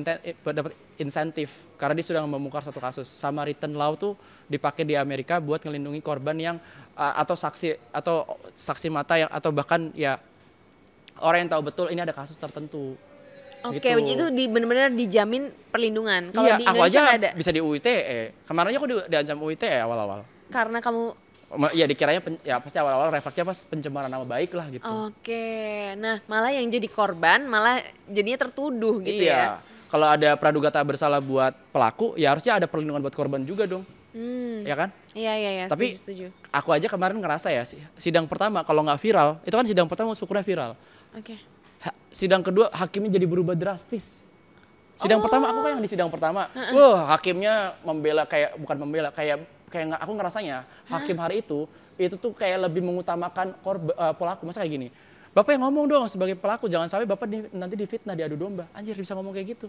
insentif karena dia sudah membongkar suatu kasus. Samaritan Law tuh dipakai di Amerika buat ngelindungi korban yang atau saksi mata yang atau bahkan ya orang yang tahu betul ini ada kasus tertentu. Oke, gitu. itu benar-benar dijamin perlindungan. Kalau iya, di Indonesia aku aja ada. bisa di UITE. Kemarinnya aku diancam UITE awal-awal. Karena kamu ya dikiranya ya pasti awal-awal refleksnya pas pencemaran nama baik lah gitu. Oke, nah malah yang jadi korban malah jadinya tertuduh gitu ya. Kalau ada praduga tak bersalah buat pelaku, ya harusnya ada perlindungan buat korban juga dong. Ya kan? Iya, tapi setuju. Aku aja kemarin ngerasa ya sidang pertama kalau nggak viral, itu kan sidang pertama syukurnya viral. Oke. Sidang kedua hakimnya jadi berubah drastis. Sidang pertama aku kan yang di sidang pertama, wah hakimnya bukan membela kayak nggak, aku ngerasanya hakim hari itu tuh kayak lebih mengutamakan pelaku. Masa kayak gini, Bapak yang ngomong dong sebagai pelaku, jangan sampai Bapak nanti difitnah, diadu domba. Anjir bisa ngomong kayak gitu.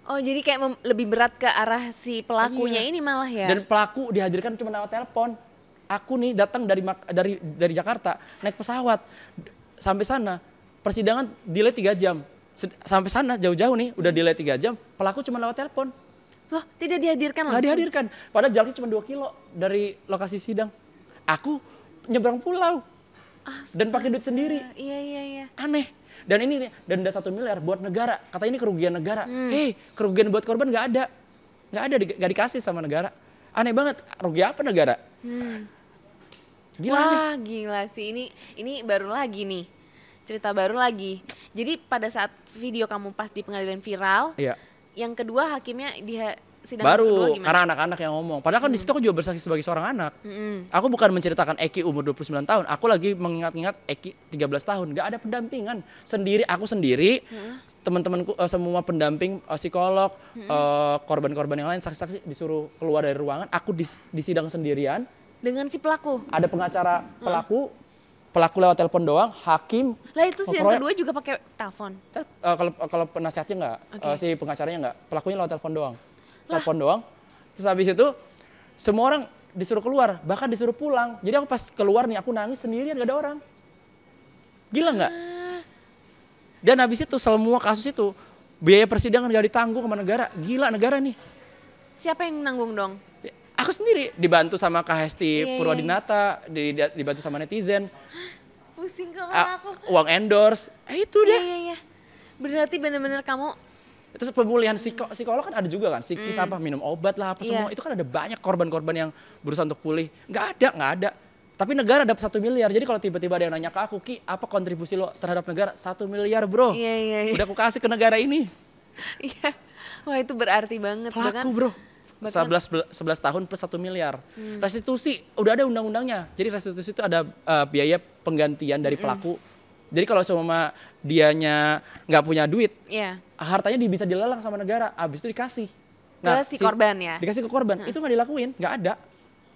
Oh jadi kayak lebih berat ke arah si pelakunya ini malah ya. Dan pelaku dihadirkan cuma lewat telepon. Aku nih datang dari Jakarta naik pesawat sampai sana, persidangan delay 3 jam. Sampai sana jauh-jauh nih udah delay 3 jam, pelaku cuma lewat telepon. Loh, tidak dihadirkan langsung? Nggak dihadirkan, padahal jaraknya cuma 2 kilo dari lokasi sidang. Aku nyebrang pulau. Astaga. Dan pakai duit sendiri. Iya. Aneh. Dan ini denda 1 miliar buat negara. Kata ini kerugian negara. Kerugian buat korban nggak ada. Nggak dikasih sama negara. Aneh banget. Rugi apa negara? Gila. Wah, gila sih. Ini baru lagi nih. Cerita baru lagi. Jadi pada saat video kamu pas di pengadilan viral, iya. Yang kedua hakimnya sidang baru kedua gimana? Karena anak-anak yang ngomong. Padahal kan di situ aku juga bersaksi sebagai seorang anak. Aku bukan menceritakan Eki umur 29 tahun. Aku lagi mengingat-ingat Eki 13 tahun. Gak ada pendampingan. Aku sendiri, teman-temanku semua pendamping, psikolog, korban-korban yang lain, saksi-saksi disuruh keluar dari ruangan. Aku di sidang sendirian. Dengan si pelaku? Ada pengacara pelaku lewat telepon doang, hakim. Lah itu sidang kedua juga pakai telepon? Kalau penasihatnya enggak, si pengacaranya enggak, pelakunya lewat telepon doang. Telepon doang. Terus habis itu semua orang disuruh keluar, bahkan disuruh pulang. Jadi aku pas keluar nih aku nangis sendirian, gak ada orang. Gila nggak? Dan habis itu semua kasus itu biaya persidangan gak ditanggung sama negara. Gila negara nih. Siapa yang nanggung dong? Aku sendiri dibantu sama Kak Hesti Purwadinata, dibantu sama netizen. Pusing kepala aku. Uang endorse, itu deh. Iya. Berarti benar-benar kamu. Terus pemulihan psikolog kan ada juga kan, psikis apa, minum obat lah apa semua. Itu kan ada banyak korban-korban yang berusaha untuk pulih. Nggak ada. Tapi negara dapat 1 miliar. Jadi kalau tiba-tiba ada yang nanya ke aku, Ki, apa kontribusi lo terhadap negara? 1 miliar bro. Iya. Udah aku kasih ke negara ini. Iya. Wah itu berarti banget. Pelaku bro. 11 tahun plus 1 miliar. Restitusi, udah ada undang-undangnya. Jadi restitusi itu ada biaya penggantian dari pelaku. Jadi kalau semua dianya nggak punya duit, hartanya bisa dilelang sama negara, abis itu dikasih. Ke si korban ya? Dikasih ke korban, itu nggak dilakuin, nggak ada.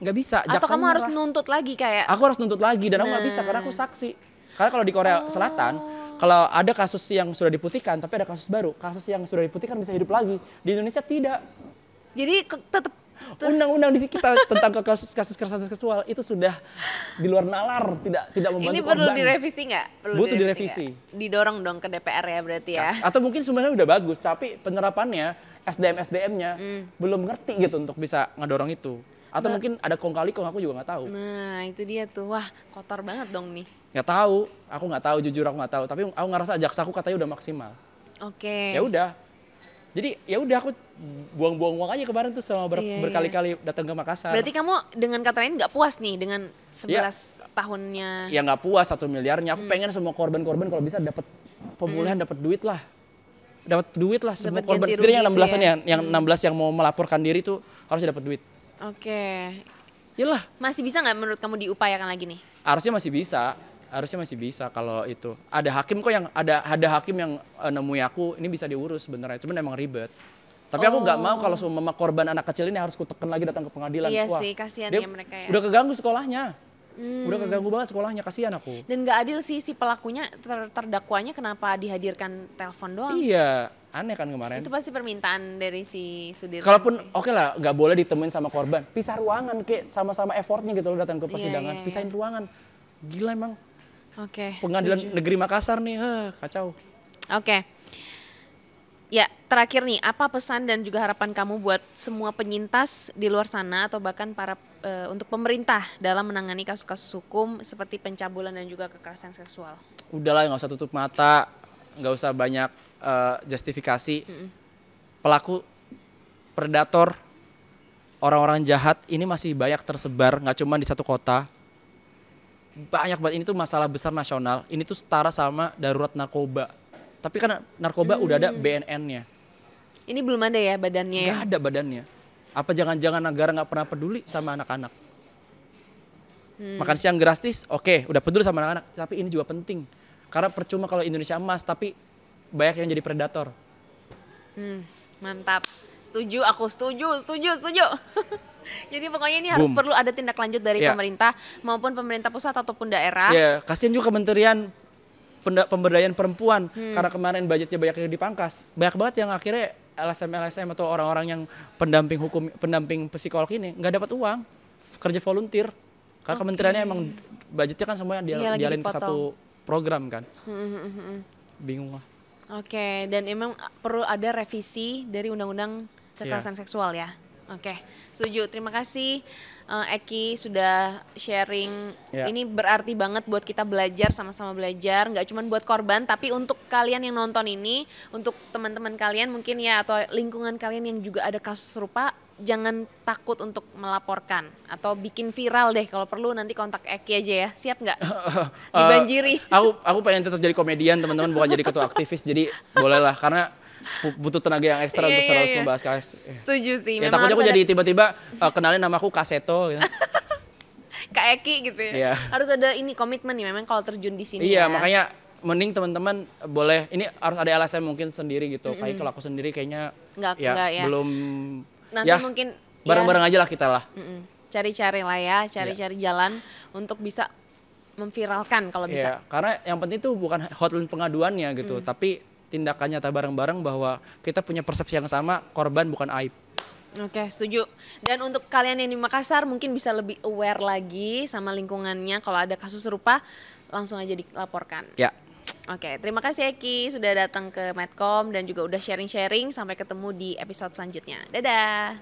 Nggak bisa. Atau kamu harus nuntut lagi kayak? Aku harus nuntut lagi dan aku nggak bisa karena aku saksi. Karena kalau di Korea Selatan, kalau ada kasus yang sudah diputihkan, tapi ada kasus baru, kasus yang sudah diputihkan bisa hidup lagi. Di Indonesia tidak. Jadi tetap undang-undang di kita tentang kasus kekerasan seksual itu sudah di luar nalar, tidak membantu. Ini perlu direvisi nggak? Butuh direvisi. Didorong dong ke DPR ya berarti ya. Atau mungkin sebenarnya udah bagus, tapi penerapannya SDM-nya belum ngerti gitu untuk bisa ngedorong itu. Atau mungkin ada kong kali kong, aku juga nggak tahu. Nah itu dia tuh, wah kotor banget dong nih. Nggak tahu, aku nggak tahu, jujur aku nggak tahu. Tapi aku ngerasa jaksaku katanya udah maksimal. Oke. Ya udah. Jadi ya udah aku buang-buang aja kemarin tuh sama berkali-kali datang ke Makassar. Berarti kamu dengan kata lain nggak puas nih dengan 11 tahunnya? Ya nggak puas 1 miliarnya. Aku pengen semua korban-korban kalau bisa dapat pemulihan, dapat duit lah. Dapat duit lah semua korban. Setidaknya yang 16-an yang 16 yang mau melaporkan diri tuh harus dapat duit. Oke. Iyalah. Masih bisa nggak menurut kamu diupayakan lagi nih? Harusnya masih bisa kalau itu. Ada hakim kok yang ada hakim yang nemui aku, ini bisa diurus sebenarnya. Cuman emang ribet. Tapi aku nggak mau kalau semua korban anak kecil ini harus kutekan lagi datang ke pengadilan. Iya Wah, sih, kasihan ya mereka ya. Udah keganggu sekolahnya. Udah keganggu banget sekolahnya, kasihan aku. Dan nggak adil sih si pelakunya, terdakwanya kenapa dihadirkan telepon doang? Iya, aneh kan kemarin. Itu pasti permintaan dari si Sudirman. Kalaupun oke lah, nggak boleh ditemuin sama korban, pisah ruangan kayak sama-sama effortnya gitu loh datang ke persidangan, pisahin ruangan. Gila emang. Oke. Pengadilan Negeri Makassar nih, kacau. Oke. Ya, terakhir nih, apa pesan dan juga harapan kamu buat semua penyintas di luar sana atau bahkan para untuk pemerintah dalam menangani kasus-kasus hukum seperti pencabulan dan juga kekerasan seksual? Udahlah, nggak usah tutup mata, nggak usah banyak justifikasi. Pelaku predator, orang-orang jahat ini masih banyak tersebar, nggak cuma di satu kota. Banyak banget, ini tuh masalah besar nasional. Ini tuh setara sama darurat narkoba. Tapi kan narkoba udah ada BNN-nya. Ini belum ada ya badannya ya? Nggak ada badannya. Apa jangan-jangan negara nggak pernah peduli sama anak-anak? Makan siang gratis, oke, udah peduli sama anak-anak. Tapi ini juga penting. Karena percuma kalau Indonesia emas, tapi banyak yang jadi predator. Mantap. Setuju, aku setuju. Jadi pokoknya ini harus perlu ada tindak lanjut dari pemerintah maupun pemerintah pusat ataupun daerah. Iya, kasihan juga Kementerian Pemberdayaan Perempuan karena kemarin budgetnya banyak yang dipangkas. Banyak banget yang akhirnya LSM atau orang-orang yang pendamping psikolog ini nggak dapat uang, kerja volunteer. Karena kementeriannya emang budgetnya kan semuanya dialin ke satu program kan. Bingung lah. Oke, dan emang perlu ada revisi dari undang-undang kekerasan seksual ya. Oke, setuju. Terima kasih Eki sudah sharing. Ini berarti banget buat kita belajar, sama-sama belajar. Nggak cuma buat korban, tapi untuk kalian yang nonton ini, untuk teman-teman kalian mungkin ya, atau lingkungan kalian yang juga ada kasus serupa, jangan takut untuk melaporkan atau bikin viral deh. Kalau perlu nanti kontak Eki aja ya. Siap nggak? Dibanjiri. Aku pengen tetap jadi komedian, teman-teman, bukan jadi ketua aktivis. Jadi bolehlah, karena butuh tenaga yang ekstra untuk harus membahas kasus. Setuju sih. Ya, takutnya aku jadi tiba-tiba kenalin namaku Kaseto gitu. Kak Eki gitu ya. Harus ada ini komitmen nih memang kalau terjun di sini. Iya, makanya mending teman-teman boleh, ini harus ada LSM mungkin sendiri gitu. Kayak kalau aku sendiri kayaknya enggak ya. Belum. Nanti mungkin bareng-bareng aja lah kita lah. Cari-cari lah ya, cari-cari jalan untuk bisa memviralkan kalau bisa. Iya, karena yang penting itu bukan hotline pengaduannya gitu, tapi tindakan nyata bareng-bareng bahwa kita punya persepsi yang sama, korban bukan aib. Oke, setuju. Dan untuk kalian yang di Makassar mungkin bisa lebih aware lagi sama lingkungannya. Kalau ada kasus serupa langsung aja dilaporkan. Ya. Oke, terima kasih Eki sudah datang ke Medcom dan juga udah sharing-sharing. Sampai ketemu di episode selanjutnya. Dadah.